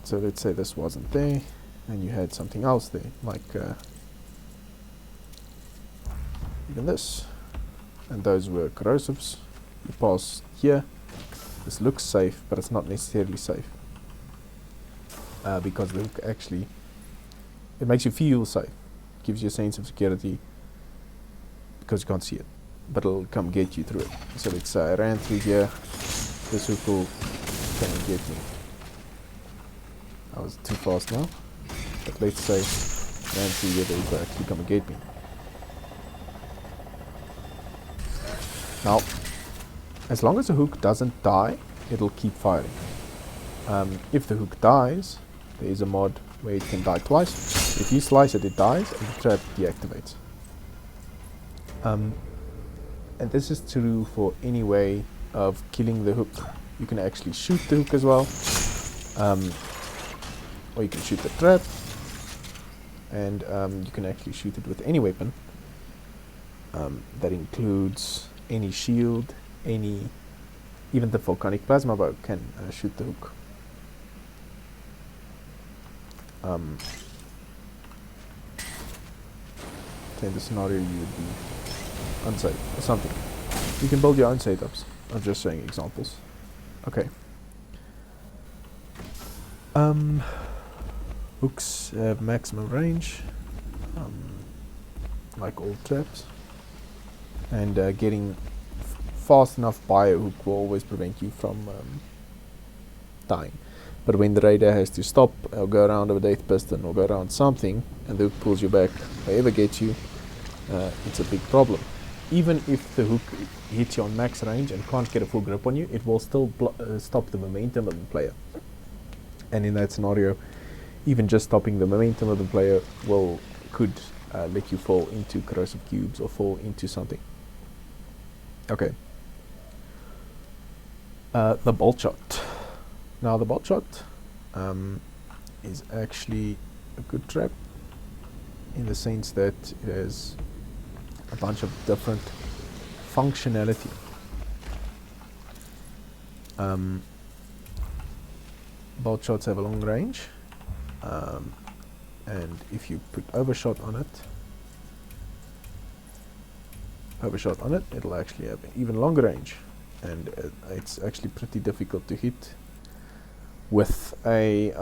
So let's say this wasn't there and you had something else there, like even this, and those were corrosives. You pass here, this looks safe, but it's not necessarily safe, because the hook actually, it makes you feel safe, gives you a sense of security because you can't see it, but it'll come get you through it. So let's say I ran through here, this hook will come and get me. I was too fast now, but let's say I ran through here, the hook will actually come and get me. Now, as long as the hook doesn't die, it'll keep firing. If the hook dies, there is a mod where it can die twice. If you slice it, it dies, and the trap deactivates. And this is true for any way of killing the hook. You can actually shoot the hook as well, or you can shoot the trap, and you can actually shoot it with any weapon. That includes any shield, even the volcanic plasma bow can shoot the hook. In the scenario you would be unsafe or something. You can build your own setups. I'm just showing examples. Okay. Hooks have maximum range, like all traps, and getting fast enough by a hook will always prevent you from dying. But when the raider has to stop or go around a death piston or go around something, and the hook pulls you back, if it ever gets you, it's a big problem. Even if the hook hits you on max range and can't get a full grip on you, it will still stop the momentum of the player. And in that scenario, even just stopping the momentum of the player could let you fall into corrosive cubes or fall into something. Okay. The Boltshot. Now the Boltshot is actually a good trap in the sense that it has a bunch of different functionality. Boltshots have a long range, and if you put overshot on it, it'll actually have an even longer range, and it's actually pretty difficult to hit with a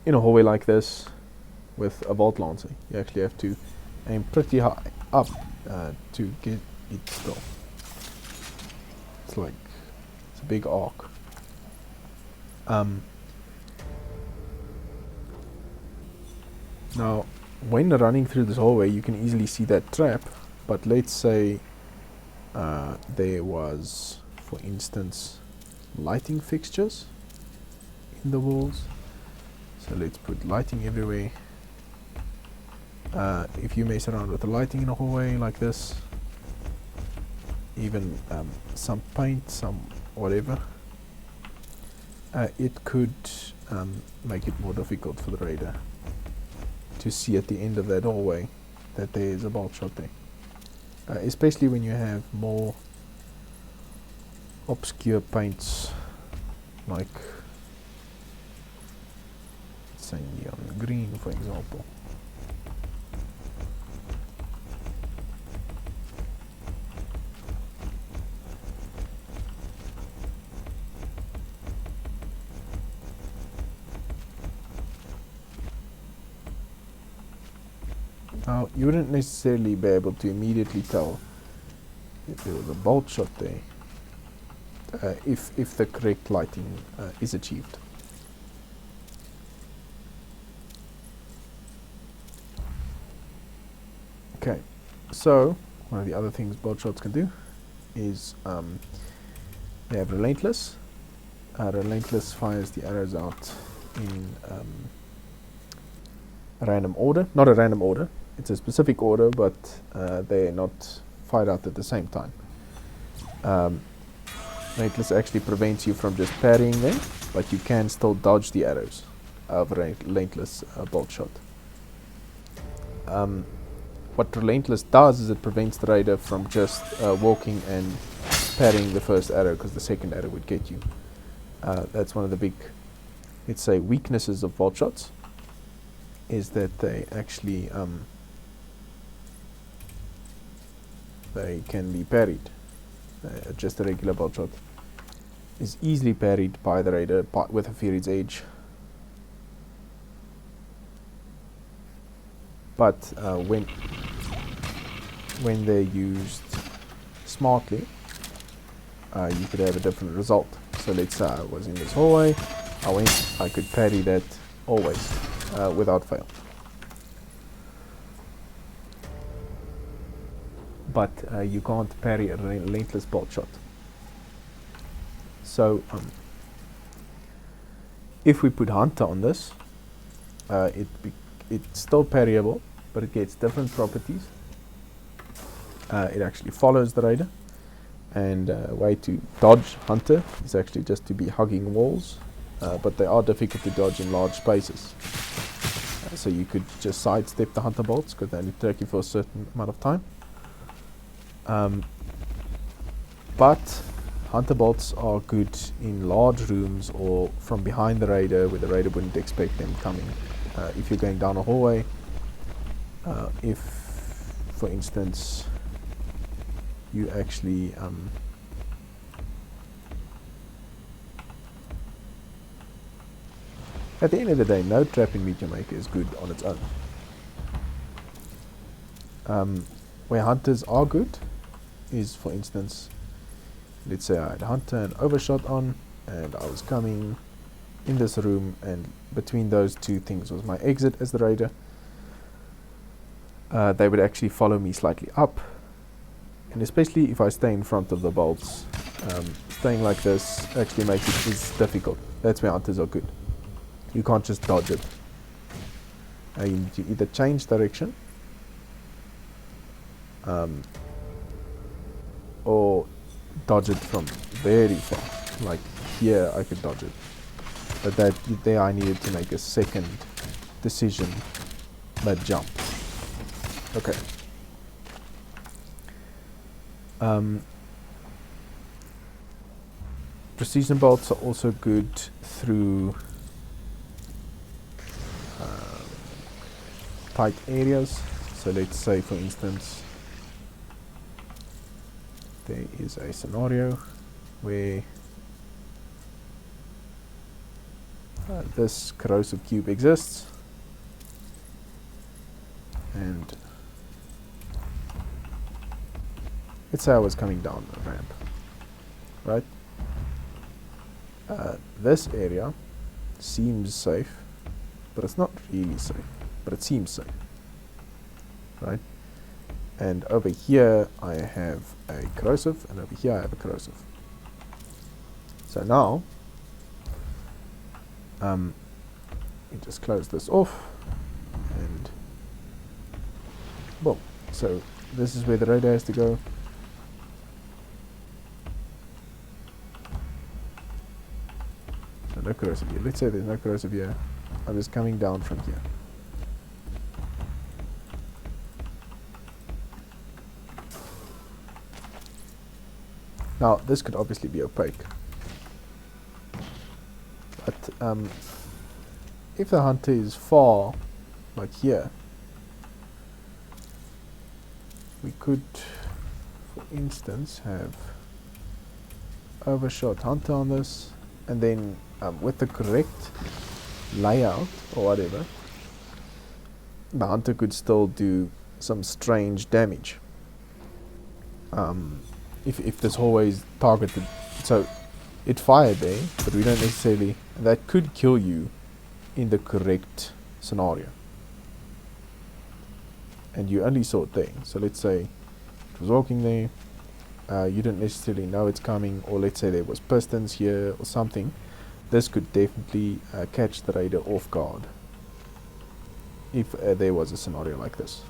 in a hallway like this with a Bolt Lancer. You actually have to aim pretty high up to get it still. It's a big arc. Now, when running through this hallway, you can easily see that trap, but let's say there was, for instance, lighting fixtures in the walls. So let's put lighting everywhere. If you mess around with the lighting in a hallway like this, even some paint, some whatever, it could make it more difficult for the raider to see at the end of that hallway that there is a Boltshot there. Especially when you have more obscure paints, like say neon green, for example. Now, you wouldn't necessarily be able to immediately tell if there was a Boltshot there, if the correct lighting is achieved. Okay, so one of the other things Boltshots can do is they have Relentless. Relentless fires the arrows out in a random order, not a random order. It's a specific order, but they're not fired out at the same time. Relentless actually prevents you from just parrying them, but you can still dodge the arrows of a Relentless Boltshot. What Relentless does is it prevents the raider from just walking and parrying the first arrow, because the second arrow would get you. That's one of the big, let's say, weaknesses of Boltshots, is that they actually they can be parried. Just a regular Boltshot is easily parried by the raider with a Fury's Edge. But when they're used smartly, you could have a different result. So let's say I was in this hallway, I could parry that always without fail. But you can't parry a Relentless Boltshot. So if we put Hunter on this, it's still parryable, but it gets different properties. It actually follows the raider, and a way to dodge Hunter is actually just to be hugging walls, but they are difficult to dodge in large spaces. So you could just sidestep the Hunter bolts, because they only take you for a certain amount of time. But Hunter bolts are good in large rooms or from behind the raider, where the raider wouldn't expect them coming. If you're going down a hallway, if, for instance, you actually at the end of the day, no trap in Meteor Maker is good on its own. Where Hunters are good is, for instance, let's say I had Hunter and Overshot on, and I was coming in this room, and between those two things was my exit as the raider. They would actually follow me slightly up, and especially if I stay in front of the bolts, staying like this actually makes it is difficult. That's where Hunters are good. You can't just dodge it. You need to either change direction or dodge it from very far. Like here I could dodge it, but there I needed to make a second decision mid-jump. Okay. Precision bolts are also good through tight areas. So let's say, for instance, there is a scenario where this corrosive cube exists, and let's say I was coming down the ramp, right? This area seems safe, but it's not really safe, but it seems safe, right? And over here I have a corrosive, and over here I have a corrosive. So now you just close this off, and boom. So this is where the radar has to go. So no corrosive here. Let's say there's no corrosive here. I'm just coming down from here. Now this could obviously be opaque, but if the hunter is far, like here, we could, for instance, have overshot hunter on this, and then with the correct layout or whatever, the hunter could still do some strange damage. If this hallway is targeted, so it fired there, but we don't necessarily, that could kill you in the correct scenario, and you only saw it there. So let's say it was walking there, you didn't necessarily know it's coming, or let's say there was pistons here or something. This could definitely catch the raider off guard if there was a scenario like this.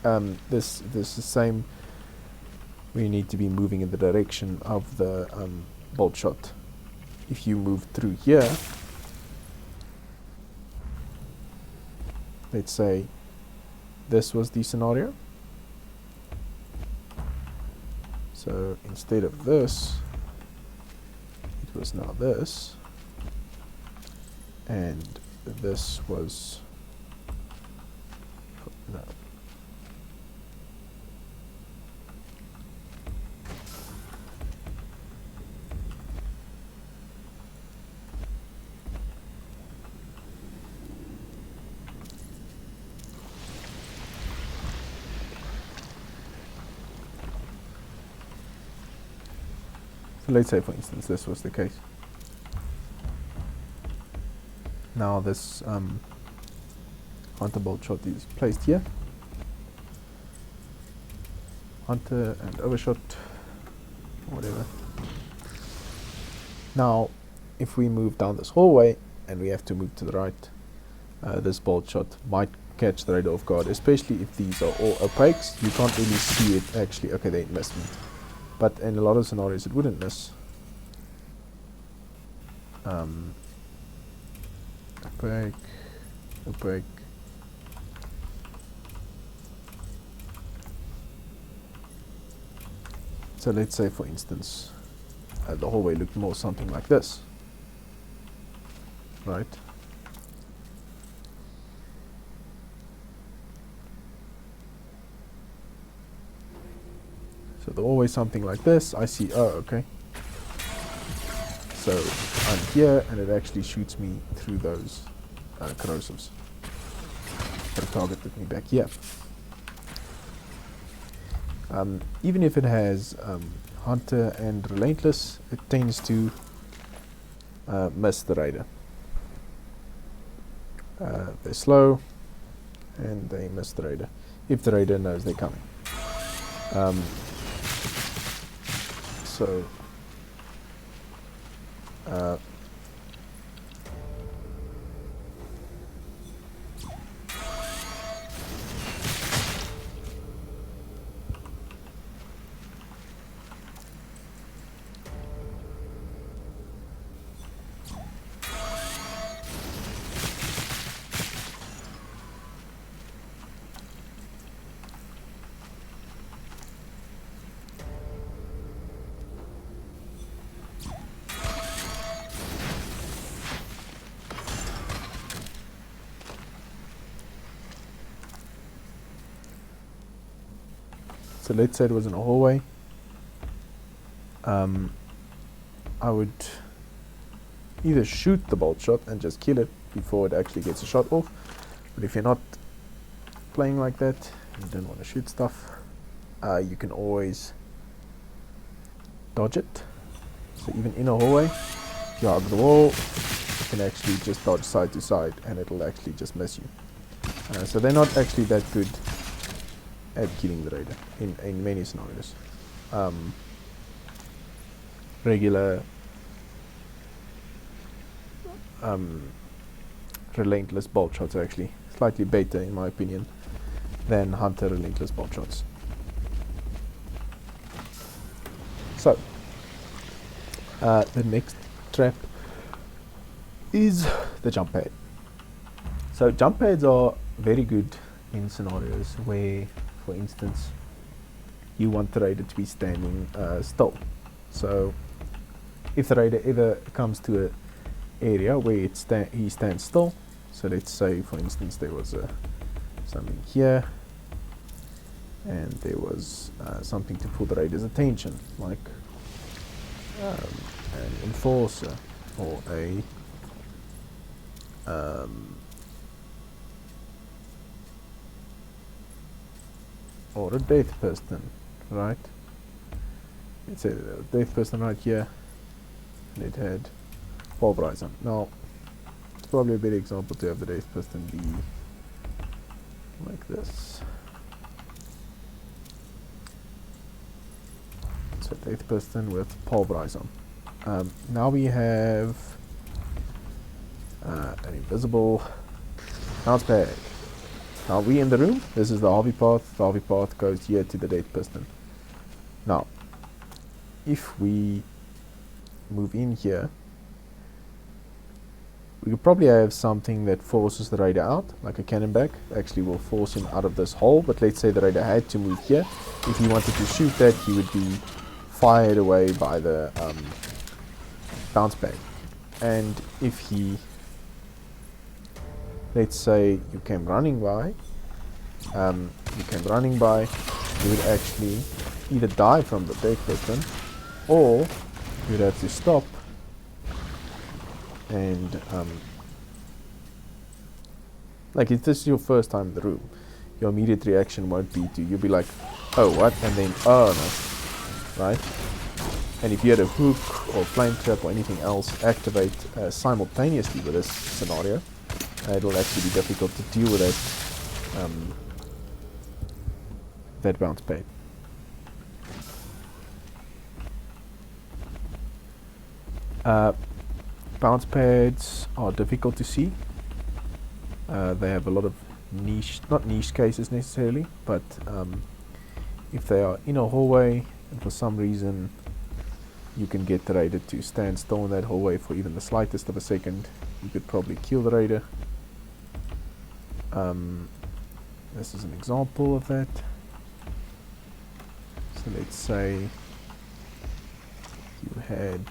This is the same. We need to be moving in the direction of the Boltshot. If you move through here, let's say this was the scenario. So instead of this, it was now this, and this was no. So let's say, for instance, this was the case. Now this hunter Boltshot is placed here. Hunter and overshot, whatever. Now, if we move down this hallway and we have to move to the right, this Boltshot might catch the radar off guard, especially if these are all opaques. You can't really see it actually. Okay, they missed me. But in a lot of scenarios it wouldn't miss. Opaque, opaque. So let's say, for instance, the hallway looked more something like this, right? So the hallway something like this. I see. Oh, okay. So I'm here, and it actually shoots me through those corrosives. But it targeted me back here. Even if it has Hunter and Relentless, it tends to miss the raider. They're slow, and they miss the raider if the raider knows they're coming. So So let's say it was in a hallway. I would either shoot the Boltshot and just kill it before it actually gets a shot off. But if you're not playing like that, you don't want to shoot stuff, you can always dodge it. So even in a hallway, if you hug the wall, you can actually just dodge side to side and it'll actually just miss you. So they're not actually that good at killing the raider in many scenarios. Regular relentless bolt shots are actually slightly better in my opinion than hunter relentless bolt shots. So the next trap is the jump pad. So jump pads are very good in scenarios where, for instance, you want the raider to be standing still. So if the raider ever comes to an area where he stands still, so let's say for instance there was something here and there was something to pull the raider's attention, like an enforcer or a or a death person, right? It's a death person right here, and it had pulverize on. Now, it's probably a better example to have the death person be like this. So death person with pulverize on. Now we have an invisible bounce pad. Now we in the room, this is the Harvey path. The Harvey path goes here to the death piston. Now, if we move in here, we could probably have something that forces the raider out, like a Canonback. Actually will force him out of this hole, but let's say the raider had to move here. If he wanted to shoot that, he would be fired away by the bounce pad. And if he, let's say you came running by, you would actually either die from the death piston, or you would have to stop and like if this is your first time in the room, your immediate reaction won't be to, you'll be like, oh what, and then oh no, right? And if you had a hook or flame trap or anything else activate simultaneously with this scenario, it'll actually be difficult to deal with that bounce pad. Bounce pads are difficult to see. They have a lot of niche, not niche cases necessarily, but if they are in a hallway and for some reason you can get the raider to stand still in that hallway for even the slightest of a second, you could probably kill the raider. This is an example of that. So let's say you had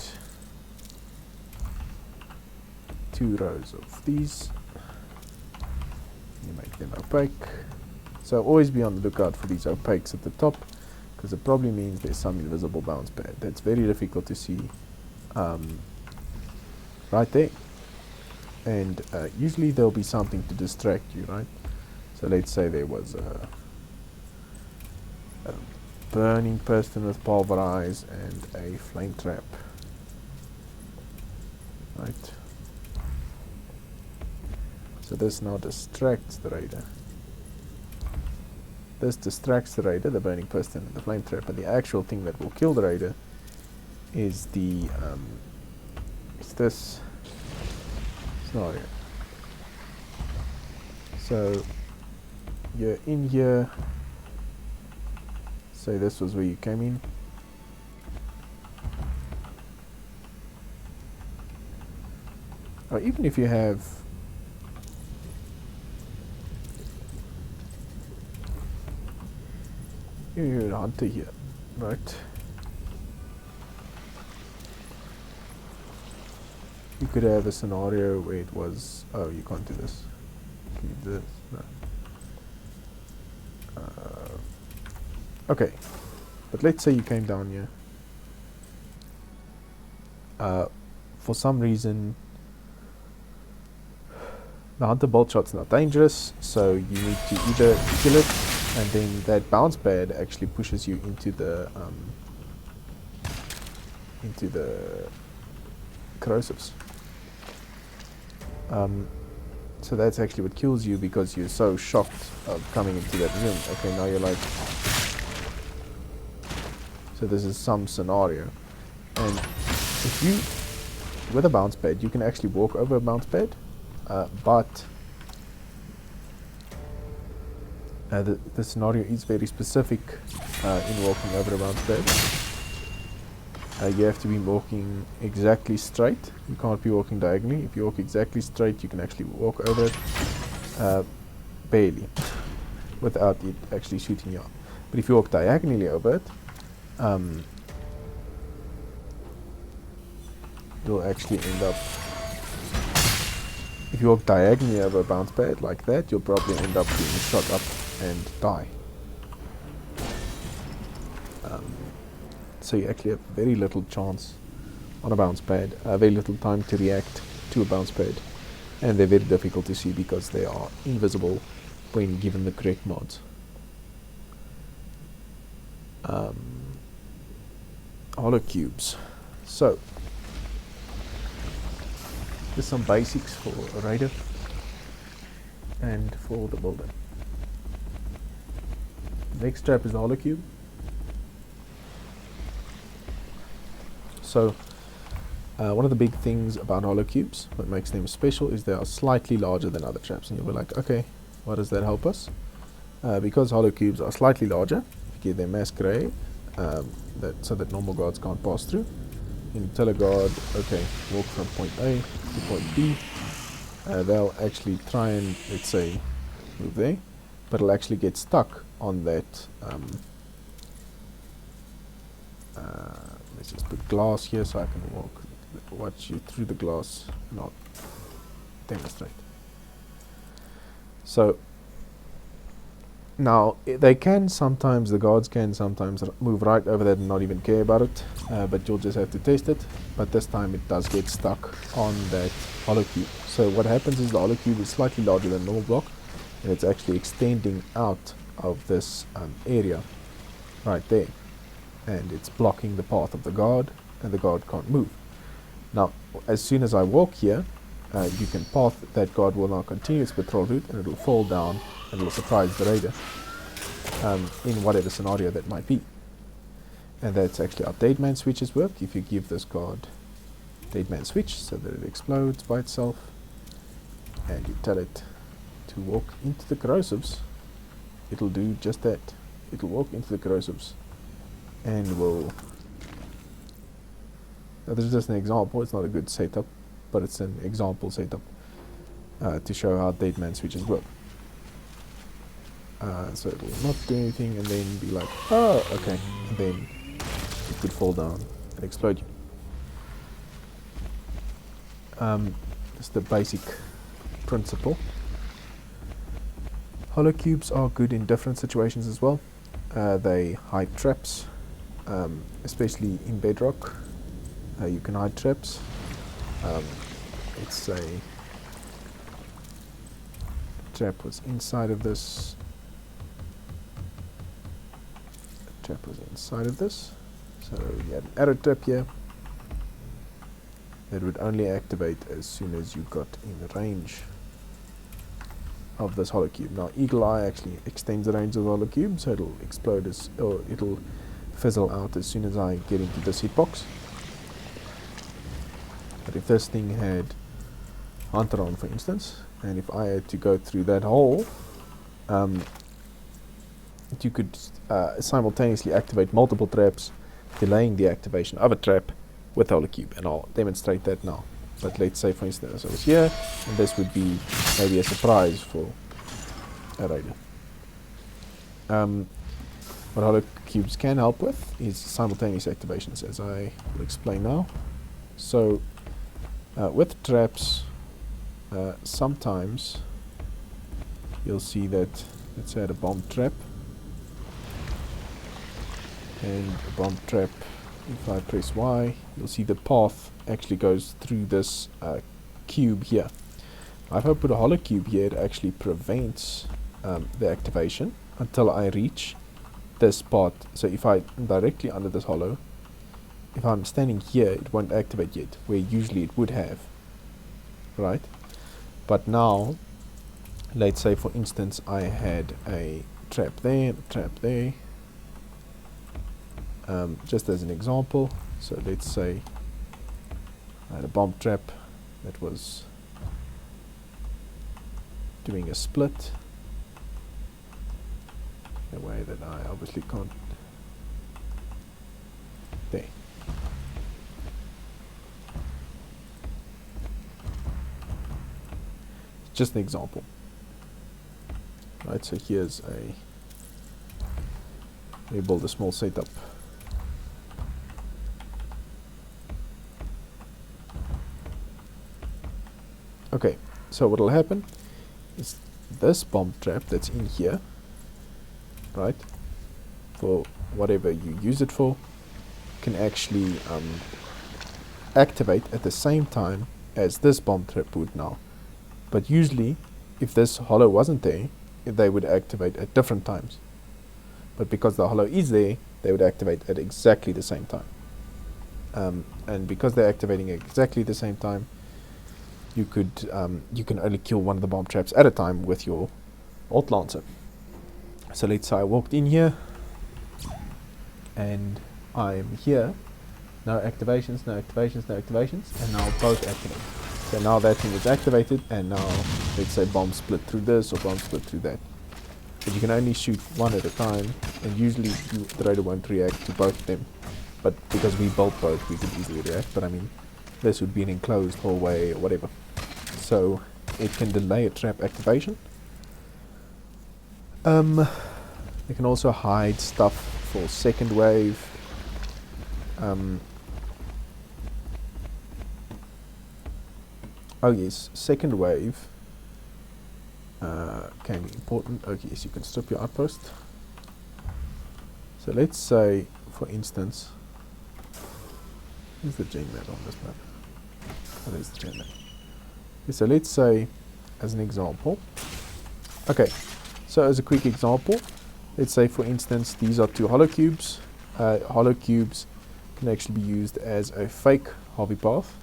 2 rows of these. You make them opaque. So always be on the lookout for these opaques at the top, because it probably means there's some invisible bounce pad that's very difficult to see right there. And usually there'll be something to distract you, right? So let's say there was a burning person with pulverize and a flame trap, right? So this now distracts the raider. This distracts the raider, the burning person and the flame trap, and the actual thing that will kill the raider is the this scenario. So you're in here, say this was where you came in. Or even if you have you're a hunter here, right? You could have a scenario where it was, oh, you can't do this. Can you do this? No. Okay, but let's say you came down here. For some reason, the Hunter Boltshot's not dangerous, so you need to either kill it, and then that bounce pad actually pushes you into the corrosives. So that's actually what kills you, because you're so shocked of coming into that room. Okay, now you're like... So this is some scenario. And if you... With a bounce pad, you can actually walk over a bounce pad, but... the scenario is very specific in walking over a bounce pad. You have to be walking exactly straight. You can't be walking diagonally. If you walk exactly straight, you can actually walk over it barely, without it actually shooting you up. But if you walk diagonally over it, you'll actually end up... If you walk diagonally over a bounce pad like that, you'll probably end up being shot up and die. So you actually have very little chance on a bounce pad, very little time to react to a bounce pad, and they're very difficult to see because they are invisible when given the correct mods. Hollo Cubes. So, there's some basics for a raider and for the builder. Next trap is the Hollo Cube. So, one of the big things about Hollo Cubes, what makes them special, is they are slightly larger than other traps. And you'll be like, okay, why does that help us? Because Hollo Cubes are slightly larger, if you give them mass gray, so that normal guards can't pass through. You tell a guard, okay, walk from point A to point B. They'll actually try and, let's say, move there, but it'll actually get stuck on that. Let's just put glass here so I can watch you through the glass, not demonstrate. So now they can sometimes, the guards can sometimes move right over that and not even care about it, but you'll just have to test it. But this time it does get stuck on that Hollo Cube. So what happens is the Hollo Cube is slightly larger than normal block, and it's actually extending out of this area right there, and it's blocking the path of the guard, and the guard can't move. Now as soon as I walk here, you can path, that guard will now continue its patrol route, and it will fall down and it will surprise the raider in whatever scenario that might be. And that's actually how dead man switches work. If you give this guard dead man switch so that it explodes by itself, and you tell it to walk into the corrosives, it'll do just that. It'll walk into the corrosives and will... Now this is just an example, it's not a good setup, but it's an example setup to show how dead man switches work. So it will not do anything and then be like, oh, okay, and then it could fall down and explode you. Just the basic principle. Hollo Cubes are good in different situations as well. They hide traps, especially in bedrock. You can hide traps. Let's say trap was inside of this. Trap was inside of this. So you had an arrow trap here that would only activate as soon as you got in range of this Hollo Cube. Now Eagle Eye actually extends the range of the Hollo Cube, so it'll explode or it'll fizzle out as soon as I get into this hitbox. But if this thing had Hunter on, for instance, and if I had to go through that hole, you could simultaneously activate multiple traps, delaying the activation of a trap with the Hollo Cube, and I'll demonstrate that now. But let's say, for instance, I was here, and this would be maybe a surprise for a raider. What Hollo Cubes can help with is simultaneous activations, as I will explain now. So, with traps, sometimes you'll see that, let's say, I had a bomb trap. and a bomb trap. If I press Y, you'll see the path actually goes through this cube here. If I put a hollow cube here, it actually prevents the activation until I reach this part. So if I'm directly under this hollow, if I'm standing here, it won't activate yet, where usually it would have, right? But now, let's say for instance I had a trap there, just as an example. So let's say I had a bomb trap that was doing a split in a way that I obviously can't. There. Just an example. Right, so here's a, we build a small setup. Okay, so what will happen is this bomb trap that's in here, right, for whatever you use it for, can actually activate at the same time as this bomb trap would now. But usually, if this hollow wasn't there, they would activate at different times. But because the hollow is there, they would activate at exactly the same time. And because they're activating at exactly the same time, you can only kill one of the bomb traps at a time with your alt Lancer. So let's say I walked in here, and I'm here. No activations, no activations, no activations, and now both activate. So now that thing is activated, and now let's say bomb split through this or bomb split through that. But you can only shoot one at a time, and usually the raider won't react to both of them. But because we built both, we could easily react. But I mean, this would be an enclosed hallway or whatever. So it can delay a trap activation. It can also hide stuff for second wave. Oh yes, second wave can be important. Okay, yes, you can strip your outpost. So let's say, for instance, where's the chain mat on this map? Oh, there's the chain mat. Okay, so let's say, as an example, okay, so as a quick example, let's say for instance these are two hollow cubes. Hollow cubes can actually be used as a fake hobby path.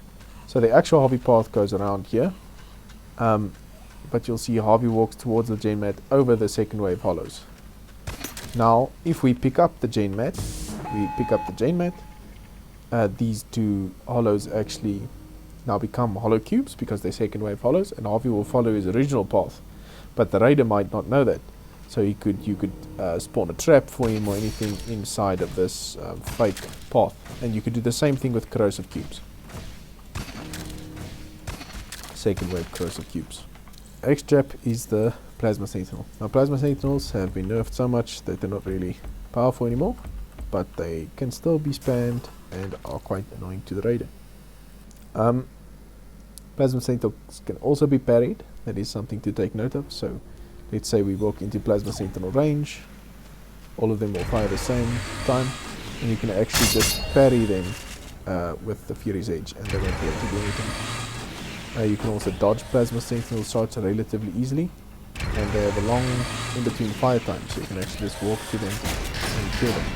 So the actual hobby path goes around here, but you'll see Harvey walks towards the chain mat over the second wave hollows. Now if we pick up the chain mat, these two hollows actually now become hollow cubes because they're second wave hollows, and Harvey will follow his original path, but the raider might not know that. So you could spawn a trap for him or anything inside of this fake path, and you could do the same thing with corrosive cubes. Second wave corrosive cubes. X-trap is the plasma sentinel. Now plasma sentinels have been nerfed so much that they're not really powerful anymore, but they can still be spammed and are quite annoying to the raider. Plasma sentinels can also be parried. That is something to take note of. So let's say we walk into plasma sentinel range, all of them will fire at the same time, and you can actually just parry them with the Fury's Edge, and they won't be able to do anything. You can also dodge plasma sentinel shots relatively easily, and they have a long in between fire time, so you can actually just walk to them and kill them.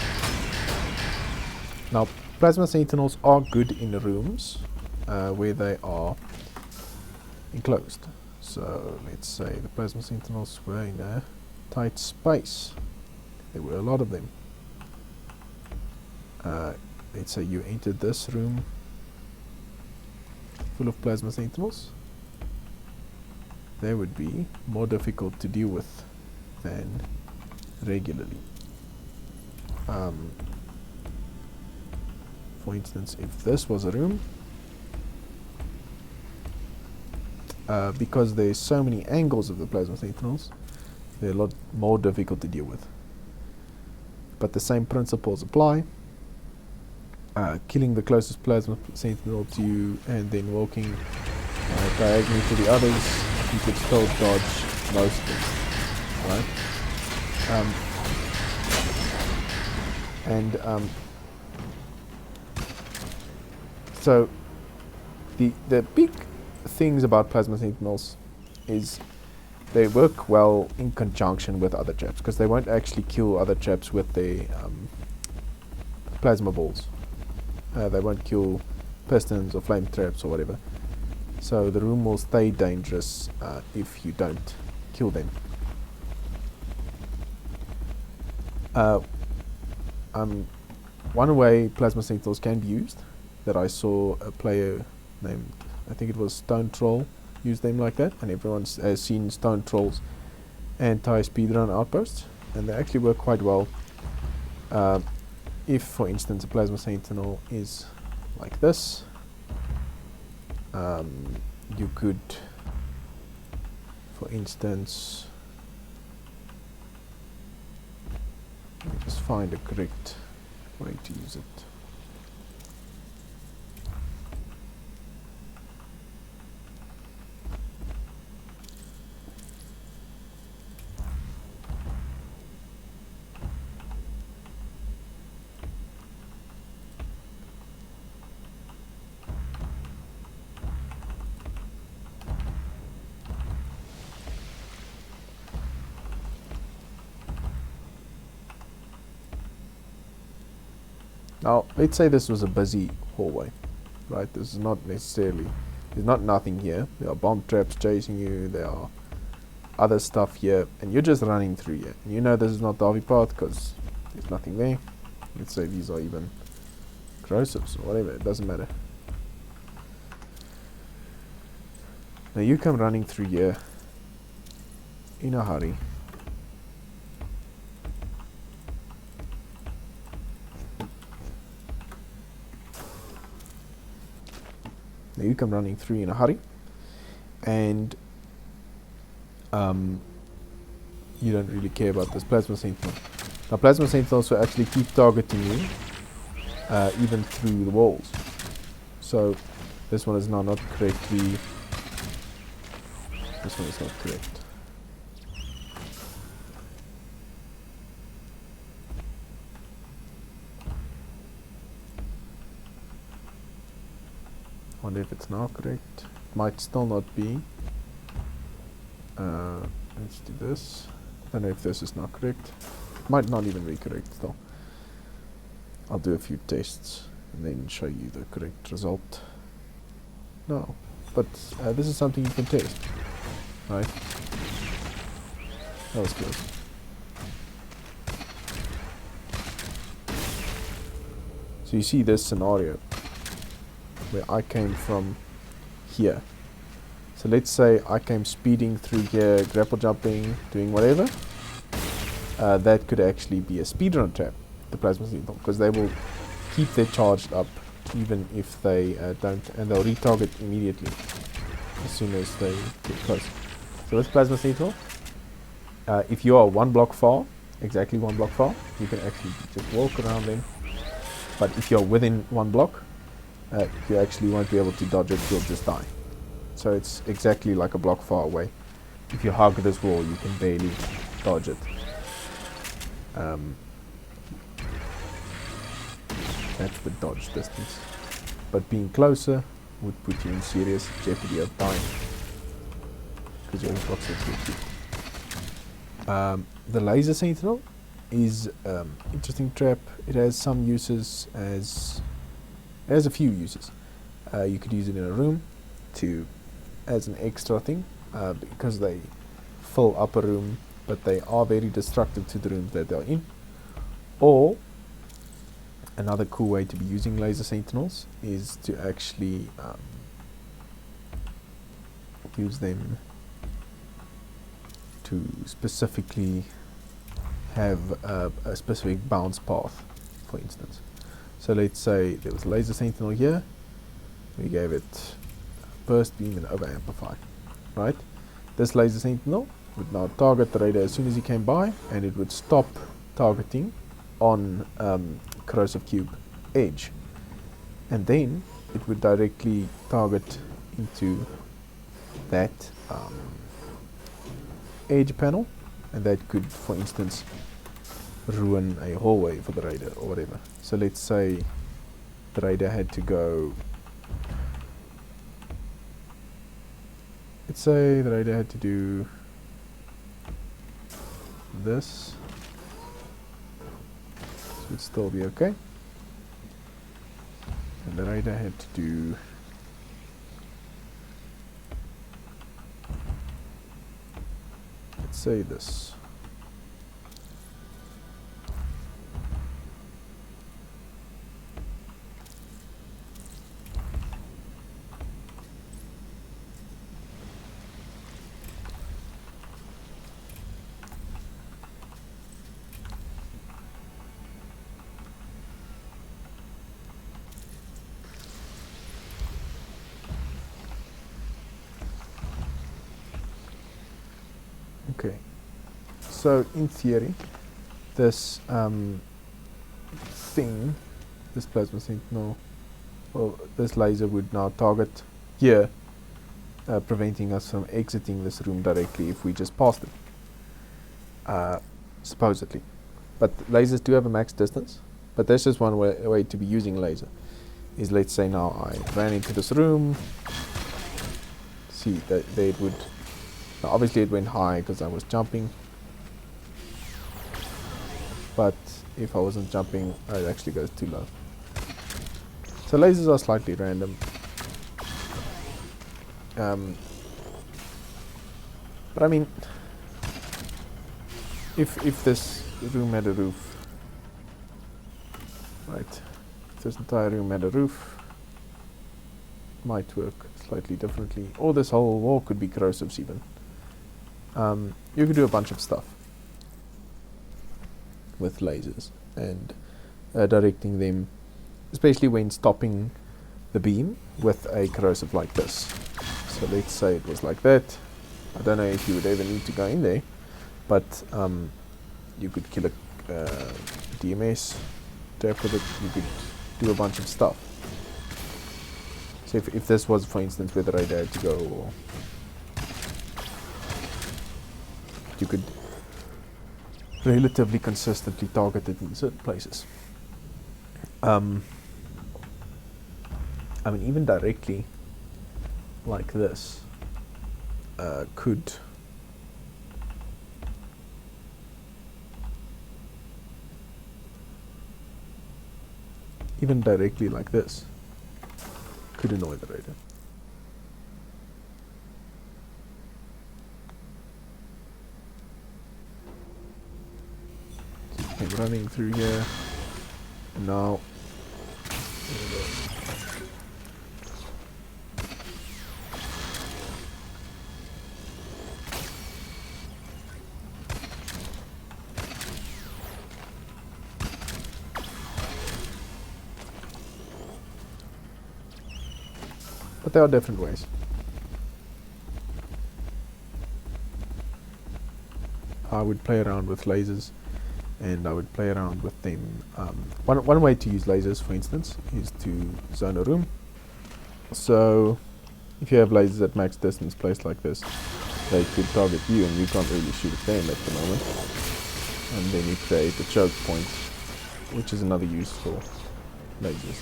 Now plasma sentinels are good in rooms where they are enclosed. So let's say the plasma sentinels were in a tight space. There were a lot of them. Let's say you entered this room full of plasma sentinels. They would be more difficult to deal with than regularly. For instance, if this was a room, because there's so many angles of the plasma sentinels, they're a lot more difficult to deal with. But the same principles apply. Killing the closest plasma sentinel to you and then walking diagonally to the others, you could still dodge most of them, right? And so the big things about Plasma Sentinels is they work well in conjunction with other traps, because they won't actually kill other traps with their plasma balls. They won't kill pistons or flame traps or whatever. So the room will stay dangerous if you don't kill them. One way Plasma Sentinels can be used, that I saw a player named, I think it was Stone Troll, use them like that, and everyone has seen Stone Troll's anti-speedrun outposts, and they actually work quite well. If, for instance, a Plasma Sentinel is like this, you could, for instance, let me just find a correct way to use it. Now, let's say this was a busy hallway, right? This is not necessarily, there's not nothing here. There are bomb traps chasing you, there are other stuff here, and you're just running through here. And you know this is not the obby path because there's nothing there. Let's say these are even corrosives or whatever, it doesn't matter. Now you come running through here in a hurry. Now you come running through in a hurry, and you don't really care about this Plasma Sentinel. Now Plasma Sentinels will actually keep targeting you even through the walls. So this one is now not correctly, this one is not correct. Wonder if it's now correct. Might still not be. Let's do this. Don't know if this is not correct. Might not even be correct still. I'll do a few tests and then show you the correct result. No, but this is something you can test, right? That was close. So you see this scenario where I came from here. So let's say I came speeding through here, grapple jumping, doing whatever. That could actually be a speedrun trap, the Plasma Sentinel, because they will keep their charge up even if they don't, and they'll retarget immediately as soon as they get close. So with Plasma Sentinel, if you are one block far, exactly one block far, you can actually just walk around them. But if you're within one block, you actually won't be able to dodge it, you'll just die. So it's exactly like a block far away. If you hug this wall, you can barely dodge it. That's the dodge distance. But being closer would put you in serious jeopardy of dying, because your hitbox is good. The Lazer Sentinel is interesting trap. It has some uses as... It has a few uses. You could use it in a room as an extra thing, because they fill up a room, but they are very destructive to the rooms that they're in. Or another cool way to be using Lazer Sentinels is to actually use them to specifically have a specific bounce path, for instance. So let's say there was a Lazer Sentinel here, we gave it burst beam and over amplify, right? This Lazer Sentinel would now target the radar as soon as he came by, and it would stop targeting on Corrosive Cube edge, and then it would directly target into that edge panel, and that could, for instance, ruin a hallway for the raider or whatever. So let's say the raider had to go. Let's say the raider had to do this. This would still be okay. And the raider had to do say this. Okay, so in theory, this thing, this plasma sentinel, well, this laser would now target here, preventing us from exiting this room directly if we just passed it, supposedly. But lasers do have a max distance, but that's just one way to be using laser. Is let's say now I ran into this room, see that it would. Now obviously it went high because I was jumping, but if I wasn't jumping it actually goes too low. So lasers are slightly random. But I mean, if this room had a roof, right, if this entire room had a roof, might work slightly differently, or this whole wall could be corrosives even. You could do a bunch of stuff with lasers and directing them, especially when stopping the beam with a corrosive like this. So let's say it was like that. I don't know if you would ever need to go in there, but you could kill a DMS trap with it. You could do a bunch of stuff. So if this was, for instance, where the radar had to go, or you could relatively consistently target it in certain places. I mean, even directly like this could annoy the radar. Running through here now. But there are different ways. I would play around with lasers, and I would play around with them. One way to use lasers, for instance, is to zone a room. So if you have lasers at max distance placed like this, they could target you and you can't really shoot at them at the moment. And then you create a choke point, which is another use for lasers.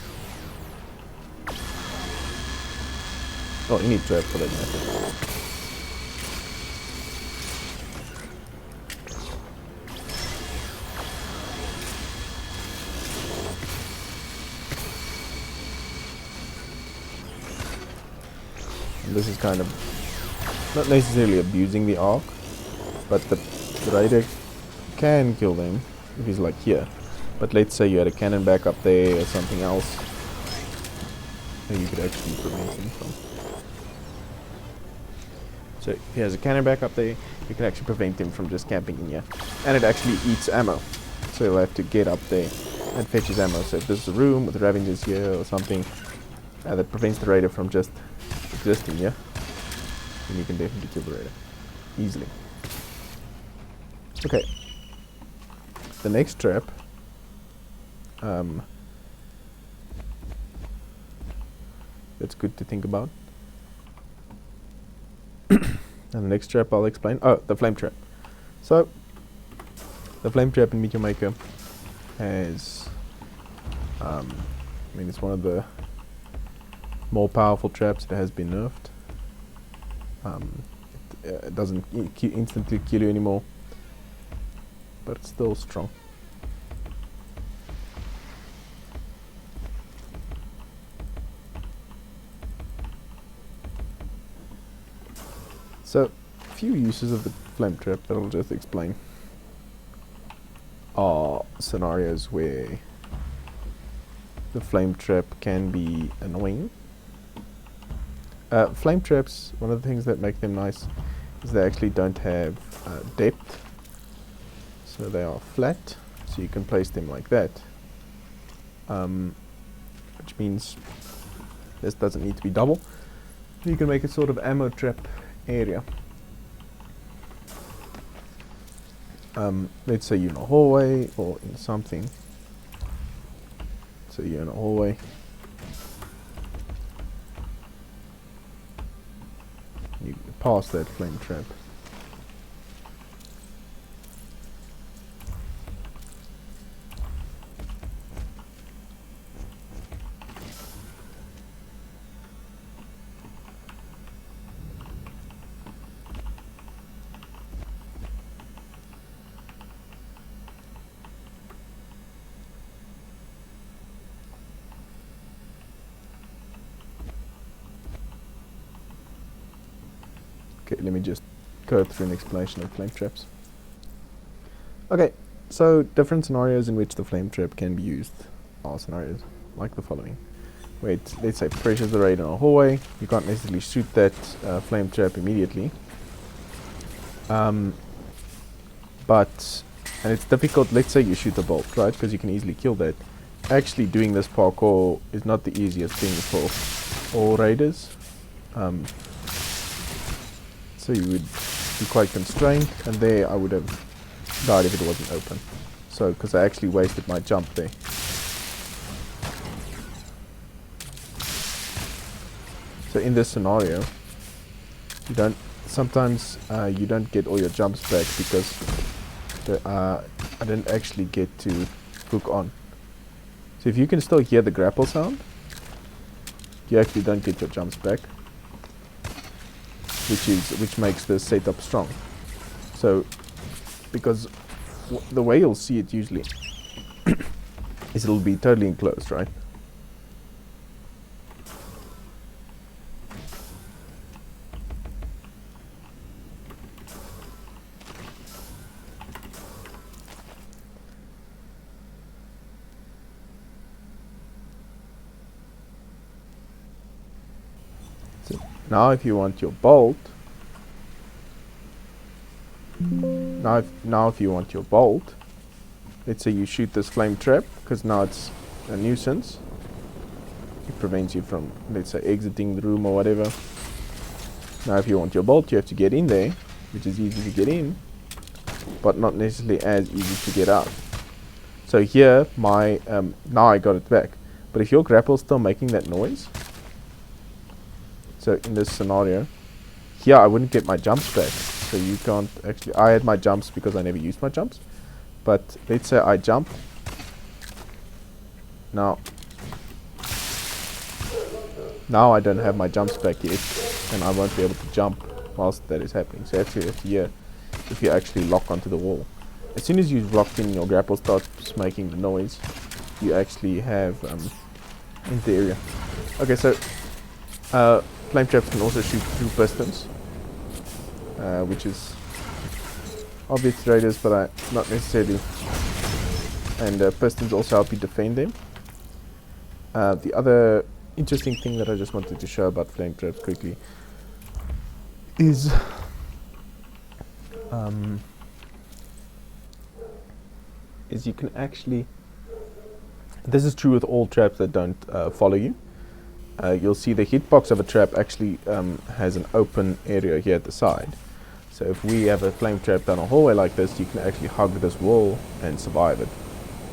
Oh, you need trap for that matter. This is kind of not necessarily abusing the arc, but the raider can kill them if he's like here. But let's say you had a Canonback up there or something else, then you could actually prevent him from. So if he has a Canonback up there, you can actually prevent him from just camping in here. And it actually eats ammo, so he'll have to get up there and fetch his ammo. So if there's a room with Ravengers here or something, that prevents the raider from just existing here, then you can definitely kill the raider easily. Okay, the next trap that's good to think about. And the next trap I'll explain. Oh, the flame trap. So The flame trap in Meteor Maker has, I mean, it's one of the more powerful traps that has been nerfed. It doesn't instantly kill you anymore, but it's still strong. So, a few uses of the flame trap that I'll just explain are scenarios where the flame trap can be annoying. Flame traps, one of the things that make them nice is they actually don't have depth, so they are flat, so you can place them like that, which means this doesn't need to be double. You can make a sort of ammo trap area. Let's say you're in a hallway or in something. So you're in a hallway. You pass that flame trap. Okay, let me just go through an explanation of flame traps. Okay, so different scenarios in which the flame trap can be used are scenarios like the following. Where let's say pressures the raid in a hallway, you can't necessarily shoot that flame trap immediately. And it's difficult, let's say you shoot a bolt, right, because you can easily kill that. Actually doing this parkour is not the easiest thing for all raiders. So you would be quite constrained, and there I would have died if it wasn't open. So, because I actually wasted my jump there. So in this scenario, you don't, sometimes you don't get all your jumps back because I didn't actually get to hook on. So if you can still hear the grapple sound, you actually don't get your jumps back. Which makes the setup strong. So, because the way you'll see it usually is it'll be totally enclosed, right? So now if you want your bolt, now if you want your bolt, let's say you shoot this flame trap, because now it's a nuisance. It prevents you from, let's say, exiting the room or whatever. Now if you want your bolt, you have to get in there, which is easy to get in, but not necessarily as easy to get out. So here, now I got it back. But if your grapple's still making that noise, so in this scenario, here I wouldn't get my jumps back. So you can't actually, I had my jumps because I never used my jumps. But let's say I jump. Now I don't have my jumps back yet, and I won't be able to jump whilst that is happening. So that's here if you actually lock onto the wall. As soon as you've locked in, your grapple starts making the noise. You actually have in the area. Okay, so flame traps can also shoot through pistons. Which is obvious to raiders, but not necessarily. And pistons also help you defend them. The other interesting thing that I just wanted to show about flame traps quickly is you can actually, this is true with all traps that don't follow you. You'll see the hitbox of a trap actually has an open area here at the side. So if we have a flame trap down a hallway like this, you can actually hug this wall and survive it,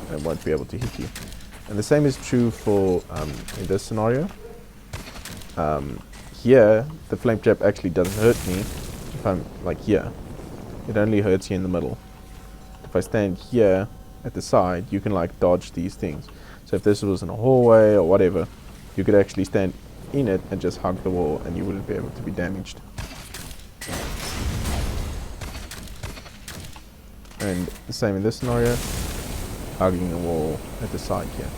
and it won't be able to hit you. And the same is true for in this scenario. Here, the flame trap actually doesn't hurt me if I'm like here. It only hurts you in the middle. if I stand here at the side, you can like dodge these things. So if this was in a hallway or whatever, you could actually stand in it and just hug the wall and you wouldn't be able to be damaged. And the same in this scenario, hugging the wall at the side here.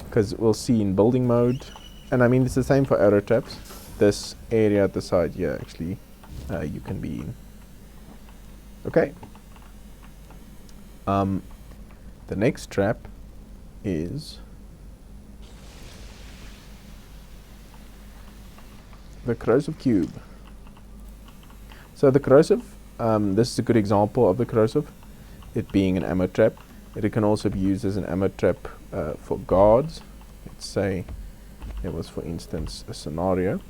Because we'll see in building mode, and I mean it's the same for arrow traps, this area at the side here actually you can be in. Okay. The next trap is the Corrosive Cube. So the Corrosive, this is a good example of the Corrosive, it being an ammo trap. It can also be used as an ammo trap for guards. Let's say there was, for instance, a scenario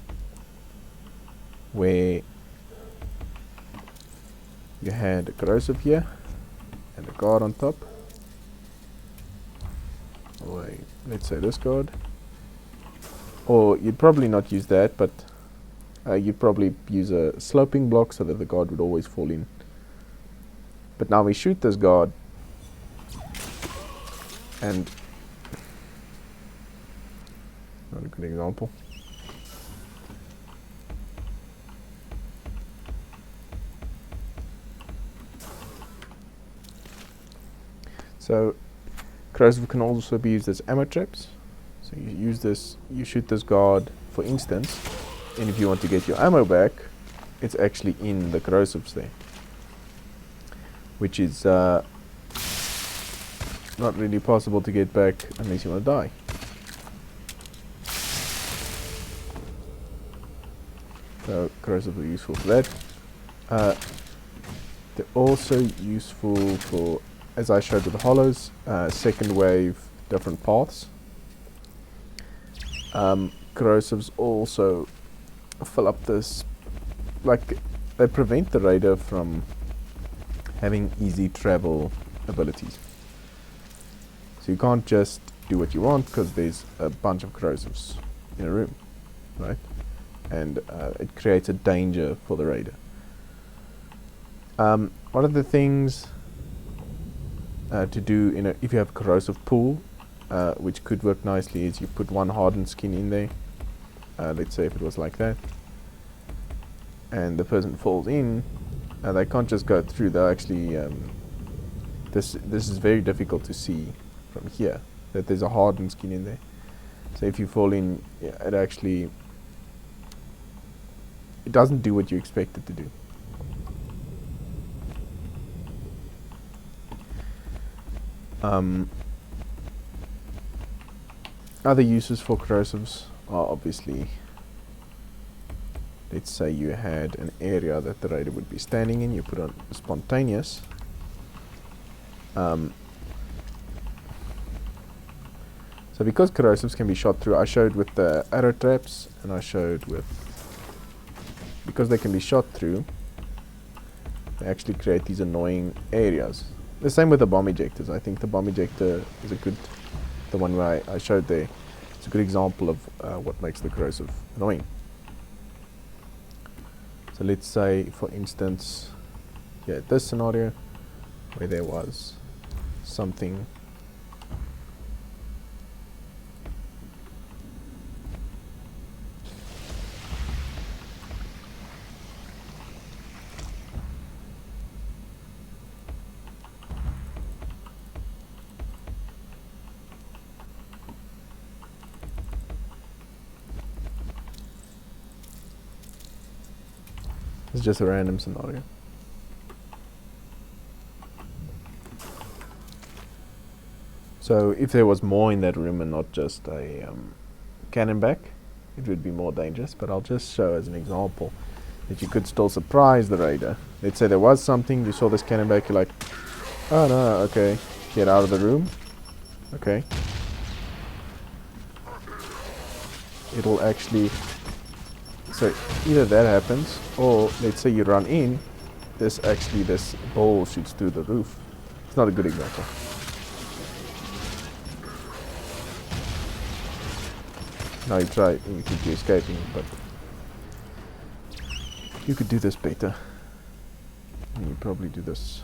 where you had a Corrosive here and a guard on top. Or let's say this guard. Or you'd probably not use that, but you'd probably use a sloping block so that the guard would always fall in. But now we shoot this guard, and not a good example. So Corrosive can also be used as ammo traps. So you use this, you shoot this guard, for instance, and if you want to get your ammo back, it's actually in the Corrosives there, which is not really possible to get back unless you want to die. So Corrosives are useful for that. They're also useful for, as I showed with the hollows, second wave different paths. Corrosives also fill up this, like they prevent the raider from having easy travel abilities. So you can't just do what you want because there's a bunch of Corrosives in a room, right? And it creates a danger for the raider. One of the things to do if you have a Corrosive pool, which could work nicely, is you put one hardened skin in there. Let's say if it was like that, and the person falls in, they can't just go through. They actually this is very difficult to see from here, that there's a hardened skin in there. So if you fall in, it actually doesn't do what you expect it to do. Other uses for Corrosives are obviously, let's say you had an area that the raider would be standing in, you put on spontaneous. So because Corrosives can be shot through, I showed with the arrow traps, and I showed with, because they can be shot through, they actually create these annoying areas. The same with the bomb ejectors. I think the bomb ejector is a good, the one where I showed there, it's a good example of what makes the Corrosive annoying. So let's say, for instance, this scenario where there was something it's just a random scenario. So if there was more in that room and not just a Canonback, it would be more dangerous, but I'll just show as an example that you could still surprise the raider. Let's say there was something, you saw this Canonback, you're like, oh no, okay, get out of the room. Okay. It'll actually, so either that happens, or let's say you run in, this ball shoots through the roof. It's not a good example. Now you try, you keep escaping, but you could do this better. And you probably do this.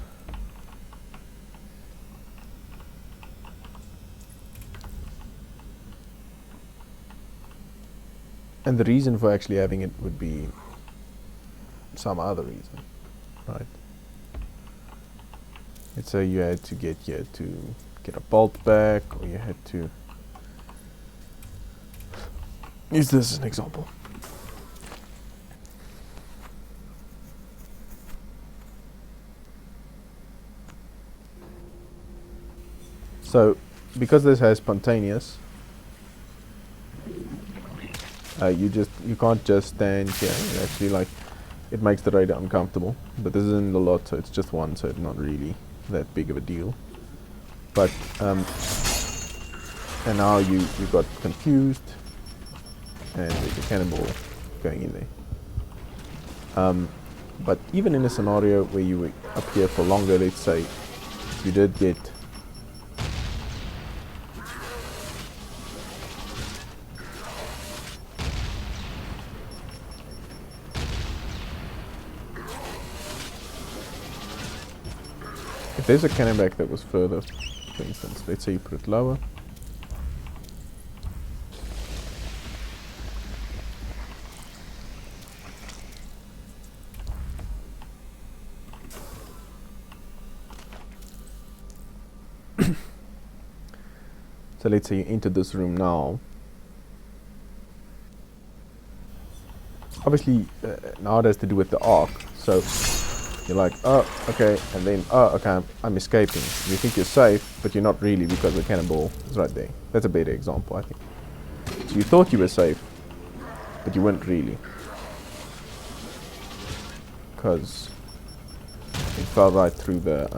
And the reason for actually having it would be some other reason, right? Let's say you had to get here to get a bolt back, or you had to use this as an example. So, because this has spontaneous, you can't just stand here. It actually, like, it makes the raider uncomfortable. But this isn't a lot, so it's just one, so it's not really that big of a deal. But and now you got confused, and there's a cannonball going in there. But even in a scenario where you were up here for longer, let's say you did get if there's a Canonback that was further, for instance, let's say you put it lower. So let's say you enter this room now. Obviously, now it has to do with the arc. So you're like, oh, okay, and then, oh, okay, I'm escaping. You think you're safe, but you're not really, because the cannonball is right there. That's a better example, I think. So you thought you were safe, but you weren't really, because it fell right through the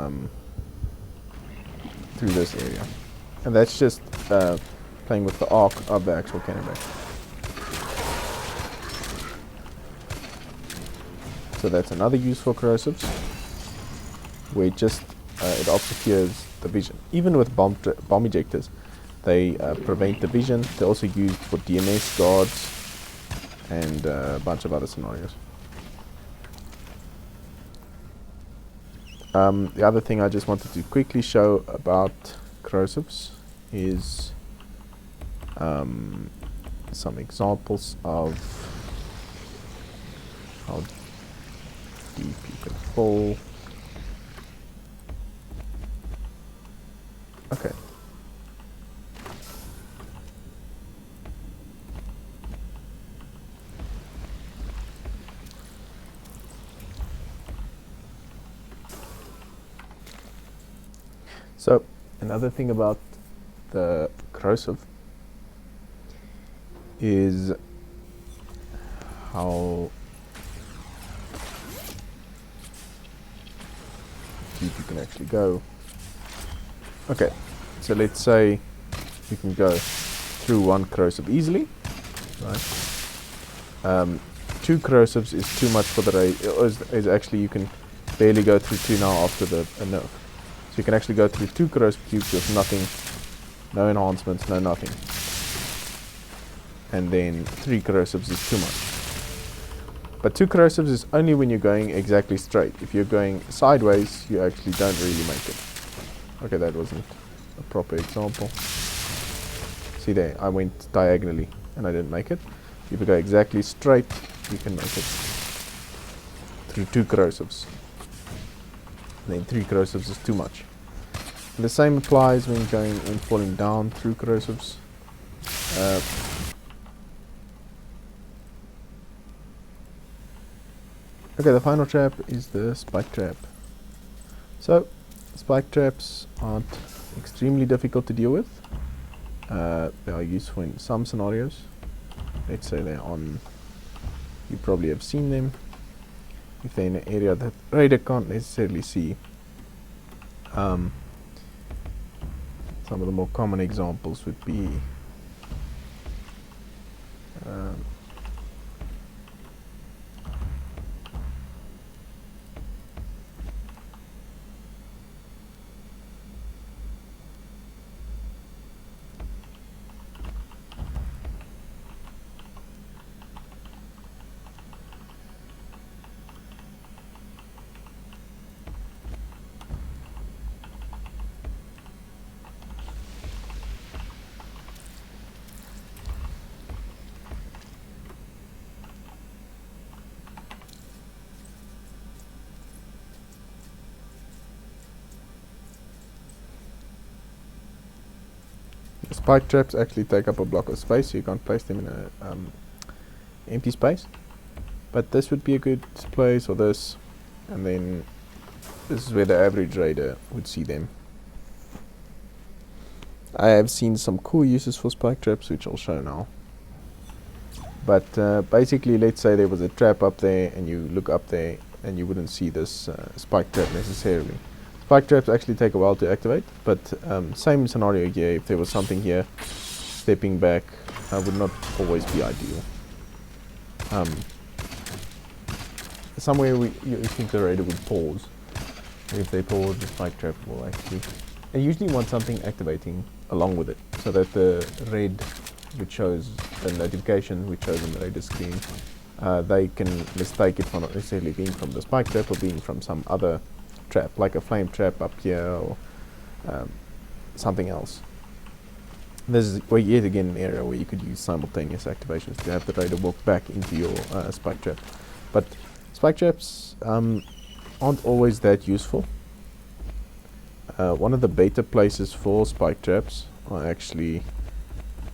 through this area, and that's just playing with the arc of the actual Canonback. So that's another use for corrosives, where it just it obscures the vision. Even with bomb ejectors, they prevent the vision. They're also used for DNS guards and a bunch of other scenarios. The other thing I just wanted to quickly show about corrosives is some examples of how deep you can fall. Okay. So another thing about the corrosive is how deep you can actually go. Okay, so let's say you can go through one corrosive easily, right? Two corrosives is too much for the raid. Is actually you can barely go through two now after the nerf. So you can actually go through two corrosive cubes with nothing, no enhancements, no nothing. And then three corrosives is too much. But two corrosives is only when you're going exactly straight. If you're going sideways, you actually don't really make it. Okay, that wasn't a proper example. See there, I went diagonally and I didn't make it. If you go exactly straight, you can make it through two corrosives. And then three corrosives is too much. And the same applies when going and falling down through corrosives. Okay, the final trap is the spike trap. So, spike traps aren't extremely difficult to deal with. They are useful in some scenarios. Let's say they're on, you probably have seen them. If they're in an area that Raider can't necessarily see. Some of the more common examples would be spike traps actually take up a block of space, so you can't place them in a empty space. But this would be a good place, or this, and then this is where the average raider would see them. I have seen some cool uses for spike traps, which I'll show now. But basically, let's say there was a trap up there, and you look up there, and you wouldn't see this spike trap necessarily. Spike traps actually take a while to activate, but same scenario here. If there was something here, stepping back would not always be ideal. Somewhere you think the raider would pause. If they pause, the spike trap will actually... I usually want something activating along with it, so that the red, which shows the notification, which shows on the raider screen, they can mistake it for not necessarily being from the spike trap or being from some other trap, like a flame trap up here or something else. This is yet again an area where you could use simultaneous activations to have the raider walk back into your spike trap. But spike traps aren't always that useful. One of the better places for spike traps are actually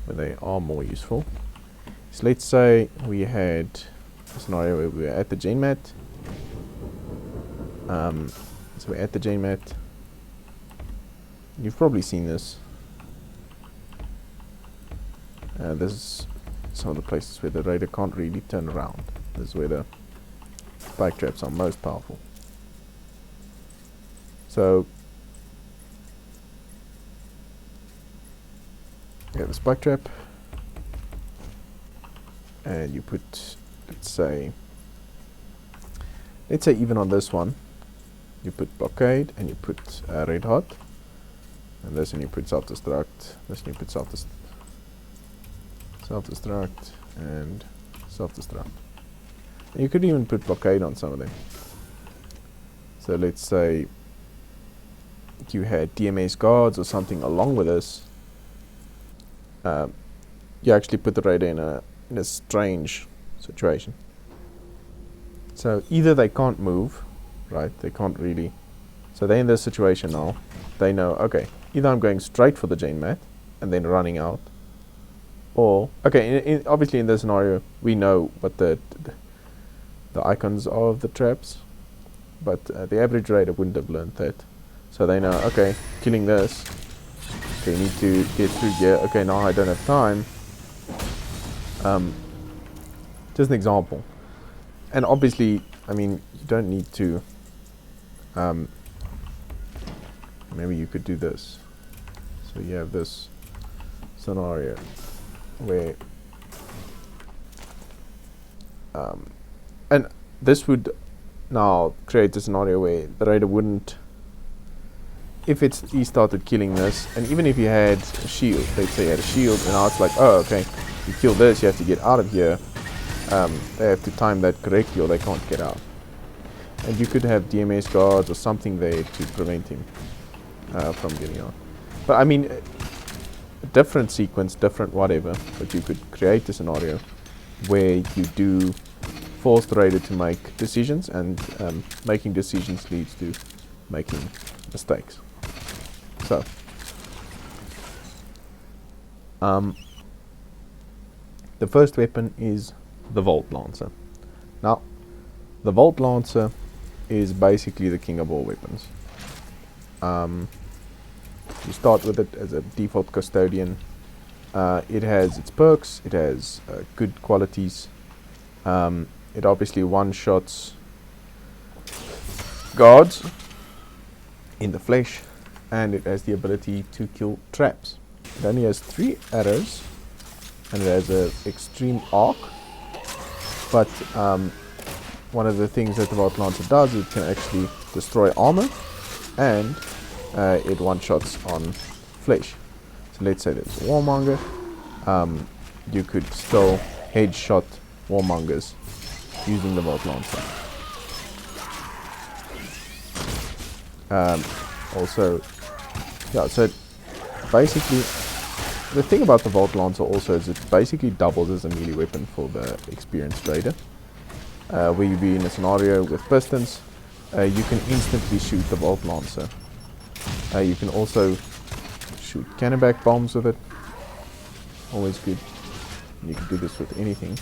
where they are more useful. So let's say we had a scenario where we were at the gen mat. So we're at the gen mat. You've probably seen this. This is some of the places where the raider can't really turn around. This is where the spike traps are most powerful. So you have the spike trap, and you put, let's say even on this one, you put blockade, and you put red hot, and this one you put self-destruct, this one you put self-destruct, and self-destruct. And you could even put blockade on some of them. So let's say you had DMS guards or something along with this. You actually put the raider in a strange situation. So either they can't move, right? They can't really. So they're in this situation now. They know, okay, either I'm going straight for the gen mat and then running out, or okay, obviously in this scenario we know what the icons are of the traps, but the average raider wouldn't have learned that. So they know, okay, killing this. Okay, you need to get through here. Okay, now I don't have time. Just an example. And obviously, I mean, you don't need to. Maybe you could do this. So you have this scenario where, and this would now create a scenario where the raider wouldn't. If he started killing this, and even if he had a shield, let's say he had a shield, and now it's like, oh, okay, you kill this, you have to get out of here. They have to time that correctly, or they can't get out. And you could have DMS guards or something there to prevent him from getting out. But I mean, a different sequence, different whatever, but you could create a scenario where you do force the raider to make decisions, and making decisions leads to making mistakes. So, the first weapon is the Boltshot. Now, the Boltshot is basically the king of all weapons. You start with it as a default custodian. It has its perks, it has good qualities. It obviously one-shots guards in the flesh, and it has the ability to kill traps. It only has 3 arrows, and it has an extreme arc, but one of the things that the Lnacer does is it can actually destroy armor, and it one-shots on flesh. So let's say there's a Warmonger, you could still headshot Warmongers using the Lnacer. Also, yeah, so basically the thing about the Lnacer also is it basically doubles as a melee weapon for the experienced raider. Where you be in a scenario with Pistons, you can instantly shoot the Lnacer. You can also shoot Canonback bombs with it. always good. You can do this with anything,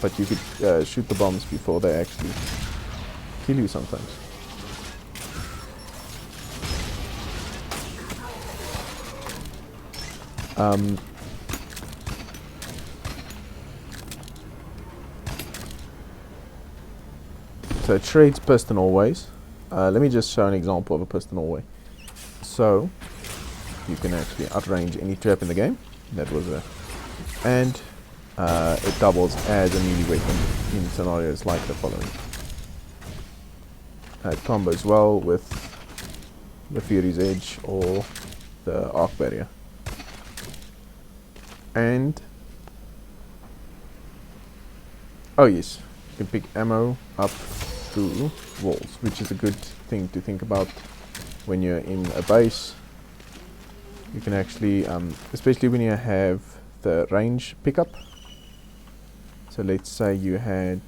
but you could shoot the bombs before they actually kill you sometimes. So it shreds piston always. Let me just show an example of a piston always. So you can actually outrange any trap in the game. That was a, and it doubles as a melee weapon in scenarios like the following. It combos well with the Fury's Edge or the Arc Barrier. And oh yes, you can pick ammo up through walls, which is a good thing to think about when you're in a base. You can actually, especially when you have the range pickup. So let's say you had,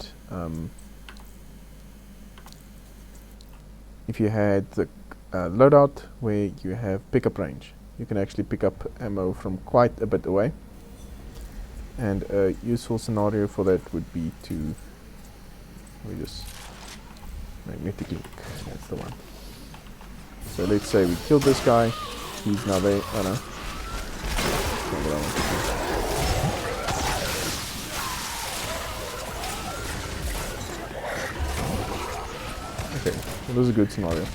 if you had the loadout where you have pickup range, you can actually pick up ammo from quite a bit away. And a useful scenario for that would be to, we just magnetic link, that's the one. So let's say we killed this guy, he's now there, oh no. Okay, well, this is a good scenario.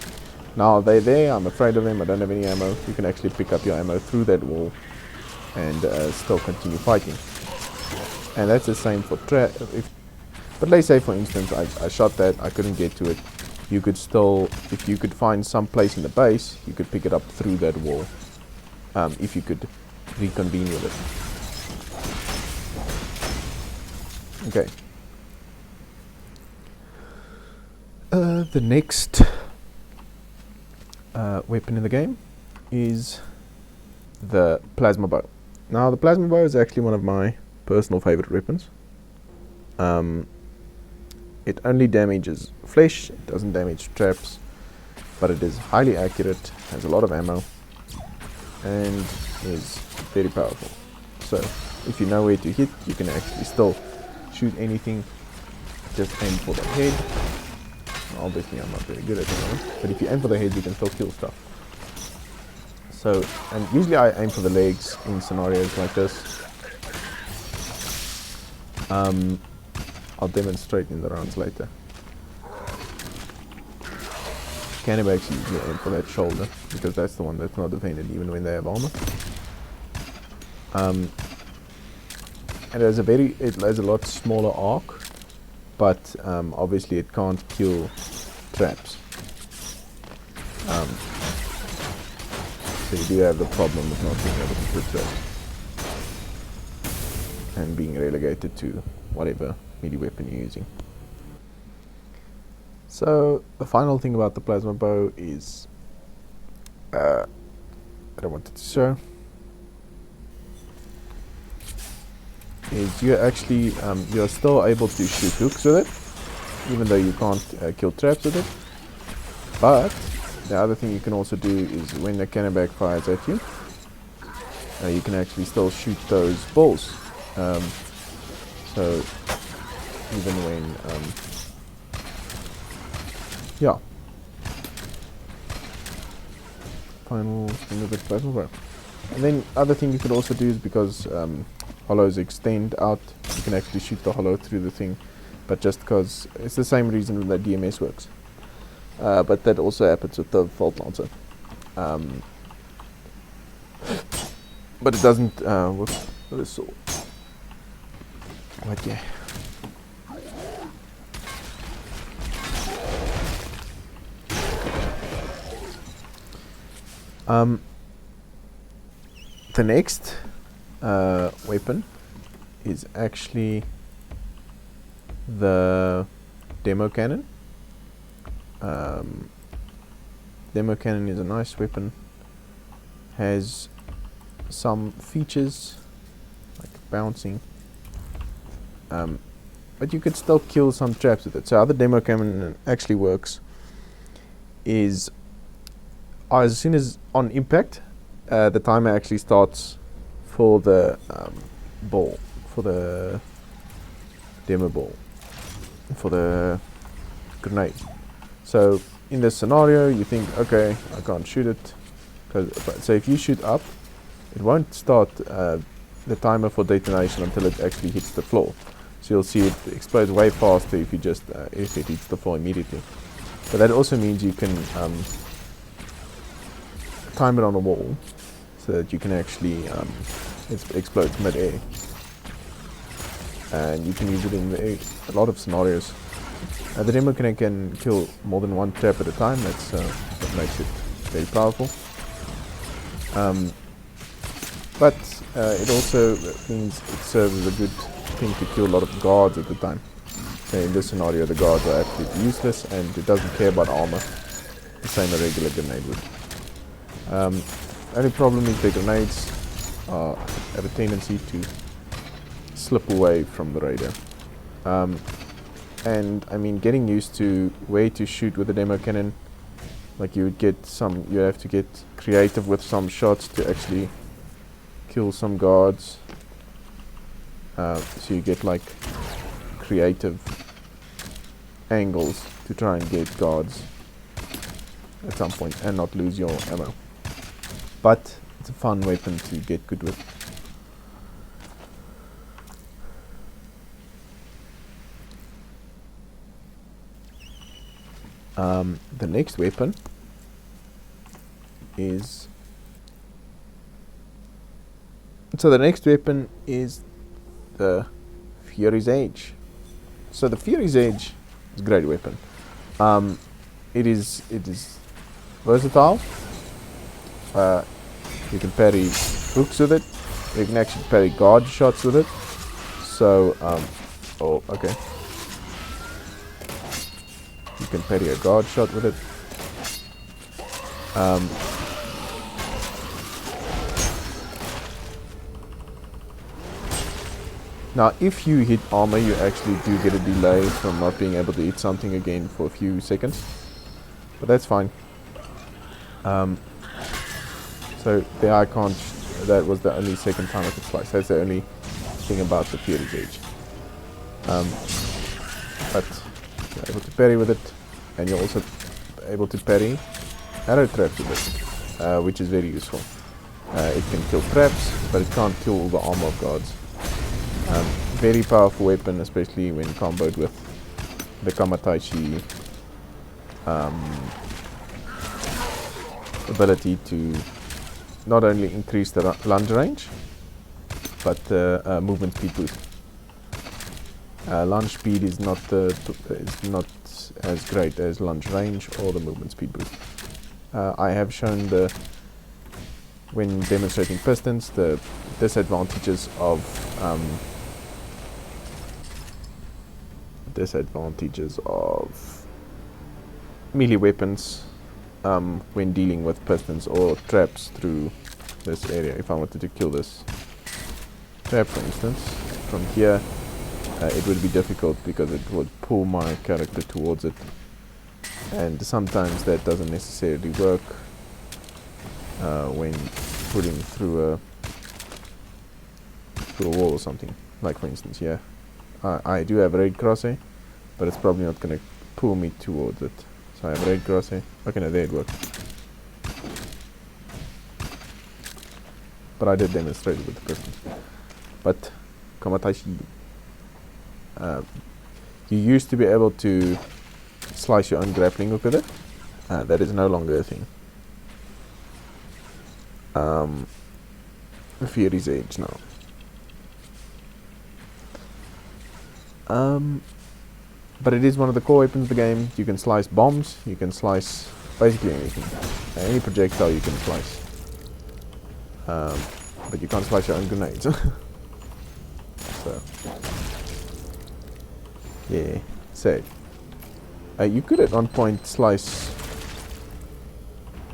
Now they're there, I'm afraid of them, I don't have any ammo. You can actually pick up your ammo through that wall and still continue fighting. And that's the same for but let's say for instance I shot that, I couldn't get to it. You could still, if you could find some place in the base, you could pick it up through that wall. If you could reconvene with it. Okay. The next weapon in the game is the plasma bow. Now the plasma bow is actually one of my personal favorite weapons. It only damages flesh, it doesn't damage traps, but it is highly accurate, has a lot of ammo, and is very powerful. So if you know where to hit, you can actually still shoot anything. Just aim for the head. Obviously I'm not very good at it, but if you aim for the head, you can still kill stuff. So, and usually I aim for the legs in scenarios like this. I'll demonstrate in the rounds later. Canonbacks usually aim for that shoulder because that's the one that's not defended even when they have armor. And it has a lot smaller arc, but obviously it can't kill traps. So you do have the problem of not being able to kill traps and being relegated to whatever melee weapon you're using. So the final thing about the plasma bow is I don't want it to show, is you're actually you're still able to shoot hooks with it, even though you can't kill traps with it. But the other thing you can also do is when the Canonback fires at you, you can actually still shoot those balls. So even when yeah, final thing of the plasma bow. And then other thing you could also do is because hollows extend out, you can actually shoot the hollow through the thing, but just because it's the same reason that DMS works. But that also happens with the Volt Lancer. But it doesn't with the sword. But yeah. The next weapon is actually the Demo Cannon. Demo Cannon is a nice weapon, has some features like bouncing, but you could still kill some traps with it. So how the Demo Cannon actually works is as soon as on impact, the timer actually starts for the ball, for the demo ball, for the grenade. So in this scenario, you think, okay, I can't shoot it. So if you shoot up, it won't start the timer for detonation until it actually hits the floor. So you'll see it explodes way faster if you just if it hits the floor immediately. But that also means you can time it on a wall so that you can actually explode mid-air. And you can use it in a lot of scenarios. The Demo Cannon can kill more than one trap at a time. That's what makes it very powerful. But it also means it serves as a good thing to kill a lot of guards at the time. So in this scenario, the guards are absolutely useless, and it doesn't care about armor, the same a regular grenade would. Only problem is the grenades have a tendency to slip away from the radar. And I mean, getting used to where to shoot with the Demo Cannon, like you have to get creative with some shots to actually kill some guards. So you get like creative angles to try and get guards at some point and not lose your ammo. But it's a fun weapon to get good with. The next weapon is the Fury's Edge. So the Fury's Edge is a great weapon. It is versatile. You can parry hooks with it. You can actually parry guard shots with it. So okay. You can parry a guard shot with it. Now, if you hit armor, you actually do get a delay from not being able to hit something again for a few seconds. But that's fine. So there I can't, that was the only second time I could slice. That's the only thing about the Fury's Edge. But you're able to parry with it, and you're also able to parry arrow traps with it, which is very useful. It can kill traps, but it can't kill all the armor of guards. Very powerful weapon, especially when comboed with the Kamataishi ability to not only increase the lunge range, but movement speed boost. Lunge speed is not as great as lunge range or the movement speed boost. I have shown when demonstrating Pistons, the disadvantages of melee weapons when dealing with Pistons or traps through this area. If I wanted to kill this trap, for instance, from here, it would be difficult because it would pull my character towards it, and sometimes that doesn't necessarily work when putting through a wall or something. Like for instance here, I do have a red crosshair, but it's probably not going to pull me towards it. So I have a red crosshair. Okay, no, there it worked. But I did demonstrate it with the Pistons. But Kamataishi, you used to be able to slice your own grappling hook with it. That is no longer a thing. Fury's Edge now. But it is one of the core weapons of the game. You can slice bombs, you can slice basically anything. Any projectile you can slice. But you can't slice your own grenades. So, yeah, sad. You could at one point slice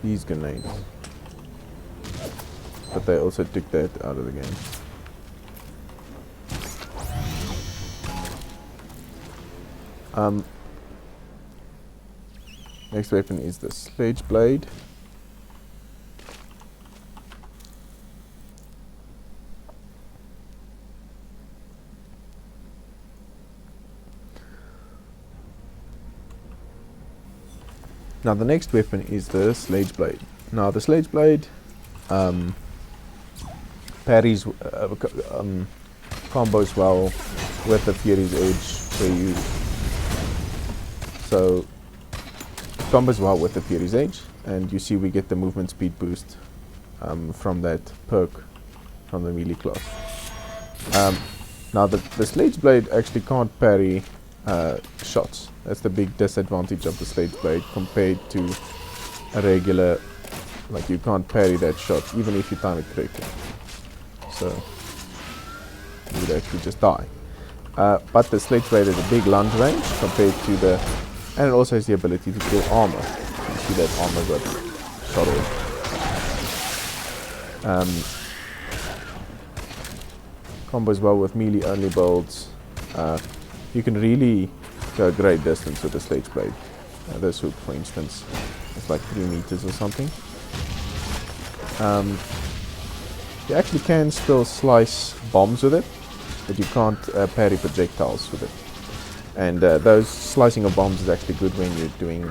these grenades, but they also took that out of the game. Next weapon is the Sledge Blade. Now the next weapon is the Sledge Blade. Now the Sledge Blade parries, combos well with the Fury's Edge, where you combos well with the Fury's Edge, and you see we get the movement speed boost from that perk from the melee class. Now the Sledge Blade actually can't parry shots. That's the big disadvantage of the Sledge Blade compared to a regular, like you can't parry that shot even if you time it correctly. So you would actually just die. But the Sledge Blade has a big lunge range compared to the, and it also has the ability to kill armor. You see that armor got shot off. Combos well with melee only builds. You can really go a great distance with the Sledge Blade. This hook, for instance, it's like 3 meters or something. You actually can still slice bombs with it, but you can't parry projectiles with it. And those slicing of bombs is actually good when you're doing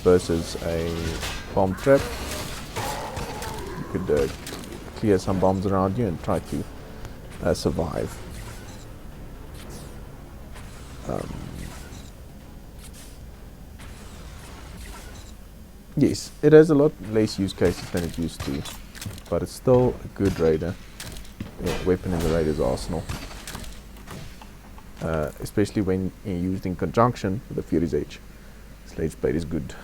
versus a bomb trap. You could clear some bombs around you and try to survive. Yes, it has a lot less use cases than it used to, but it's still a good raider weapon in the raider's arsenal, especially when used in conjunction with the Fury's Edge. Sledge Blade is good.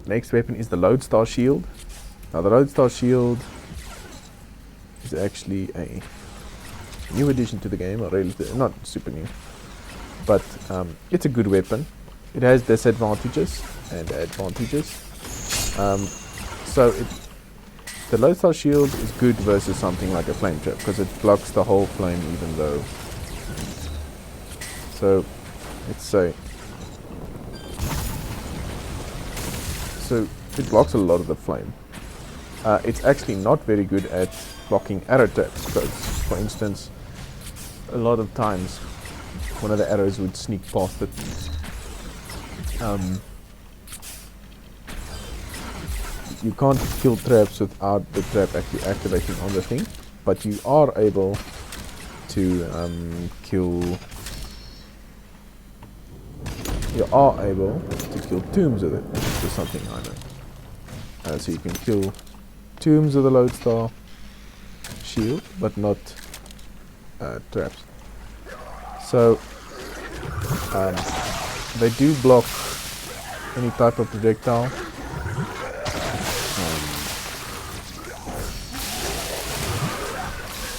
Next weapon is the Loadstar Shield. Now the Loadstar Shield is actually a new addition to the game, or not super new, but it's a good weapon. It has disadvantages and advantages. So the Loadstar Shield is good versus something like a flame trap because it blocks the whole flame, even though. So let's say. So it blocks a lot of the flame. It's actually not very good at blocking arrow traps because, for instance, a lot of times one of the arrows would sneak past it. You can't kill traps without the trap actually activating on the thing, but you are able to kill. You are able to kill tombs with it, which is something I know. So you can kill tombs with the Loadstar Shield, but not traps. So they do block any type of projectile.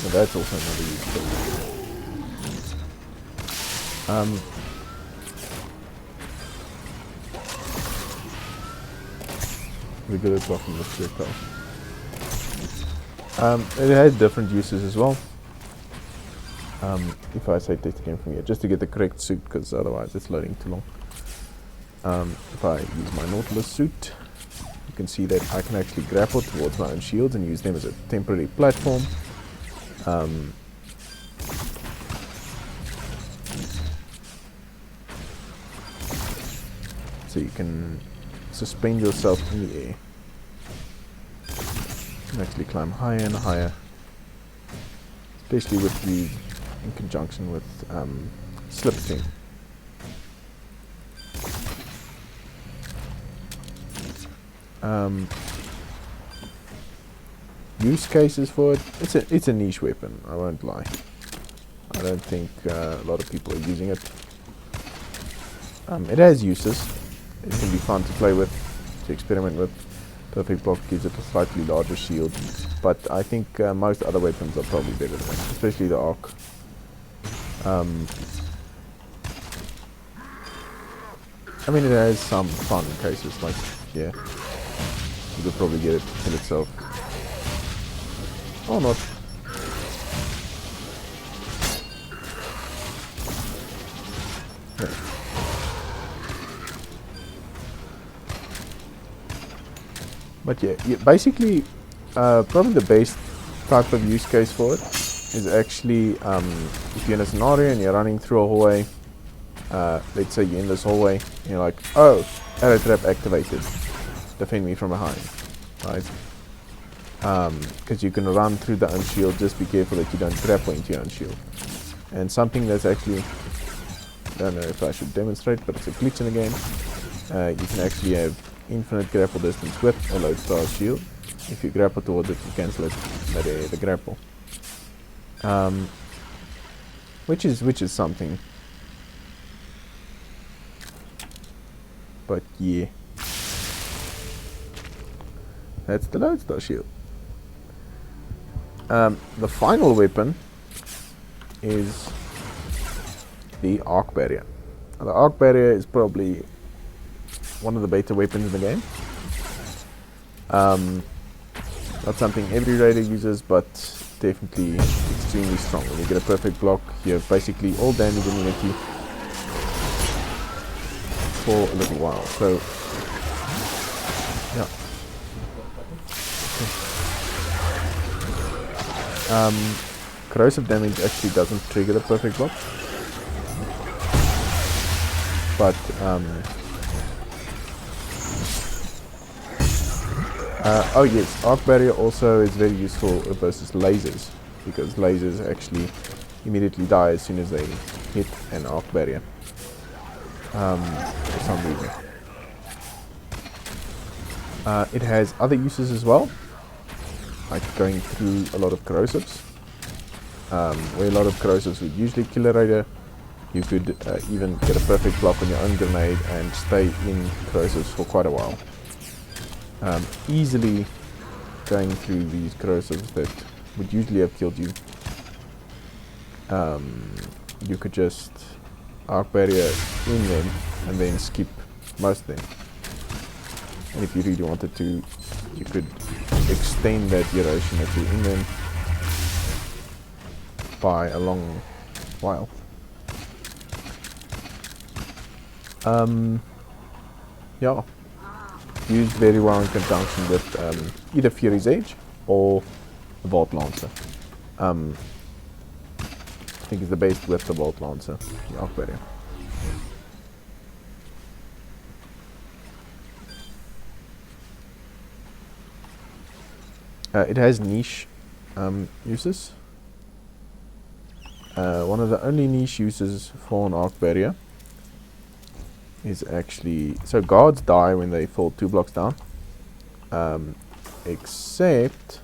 But that's also another use case. We're good at blocking the projectile. It has different uses as well. If I say take the game from here, just to get the correct suit, because otherwise it's loading too long. If I use my Nautilus suit, you can see that I can actually grapple towards my own shields and use them as a temporary platform. So you can suspend yourself in the air. You can actually climb higher and higher, especially with the in conjunction with slipstream. Use cases for it. It's a niche weapon. I won't lie. I don't think a lot of people are using it. It has uses. It can be fun to play with, to experiment with. Perfect Block gives it a slightly larger shield, but I think most other weapons are probably better than it, especially the Arc. I mean, it has some fun cases, like, yeah, you could probably get it to kill itself. Or not. Yeah. But yeah, basically, probably the best type of use case for it is actually if you're in a scenario and you're running through a hallway let's say you're in this hallway, and you're like, oh, arrow trap activated, defend me from behind, right? Because you can run through the unshield, just be careful that you don't grapple into your unshield. And something that's actually, I don't know if I should demonstrate, but it's a glitch in the game. You can actually have infinite grapple distance with a Loadstar Shield. If you grapple towards it, you cancel it by the grapple. Which is something. But yeah. That's the Loadstar Shield. The final weapon is the Arc Barrier. Now, the Arc Barrier is probably one of the better weapons in the game. Not something every raider uses, but definitely extremely strong. When you get a perfect block, you have basically all damage immunity for a little while. So, yeah. Corrosive damage actually doesn't trigger the perfect block, but oh yes, Arc Barrier also is very useful versus lasers, because lasers actually immediately die as soon as they hit an Arc Barrier for some reason. It has other uses as well, like going through a lot of corrosives. Where a lot of corrosives would usually kill a raider, you could even get a perfect block on your own grenade and stay in corrosives for quite a while. Easily going through these corrosives that would usually have killed you. You could just Arc Barrier in them and then skip most of them. And if you really wanted to, you could extend that duration that you're in them by a long while. Yeah, used very well in conjunction with either Fury's Edge or the Bolt Lancer. I think it's the best with the Bolt Lancer, the Arc Barrier. It has niche uses. One of the only niche uses for an Arc Barrier is actually, so guards die when they fall 2 blocks down, except,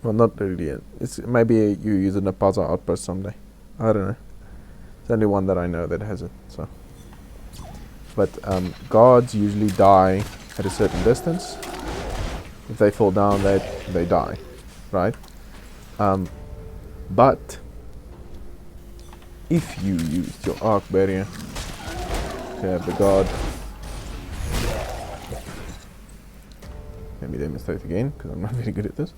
well, not really. It's maybe you use it in a puzzle outpost someday. I don't know. It's only one that I know that has it. So, but guards usually die at a certain distance. If they fall down, they die, right? But if you used your Arc Barrier to have the guard, let me demonstrate again because I'm not very good at this.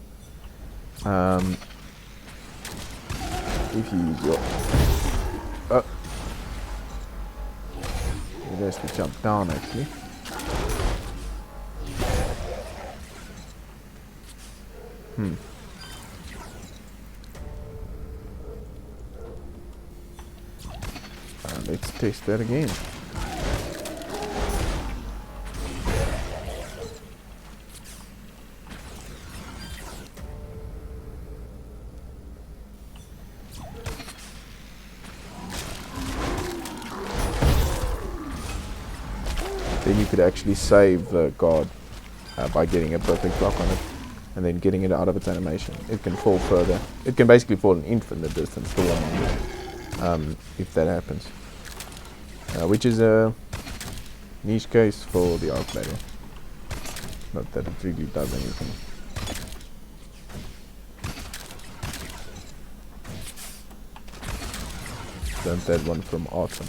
If you use your it has to jump down actually. Let's test that again. Then you could actually save the guard by getting a perfect block on it and then getting it out of its animation. It can fall further. It can basically fall an infinite distance to one if that happens. Which is a niche case for the Arc Barrier. Not that it really does anything. Learned that one from Awesome.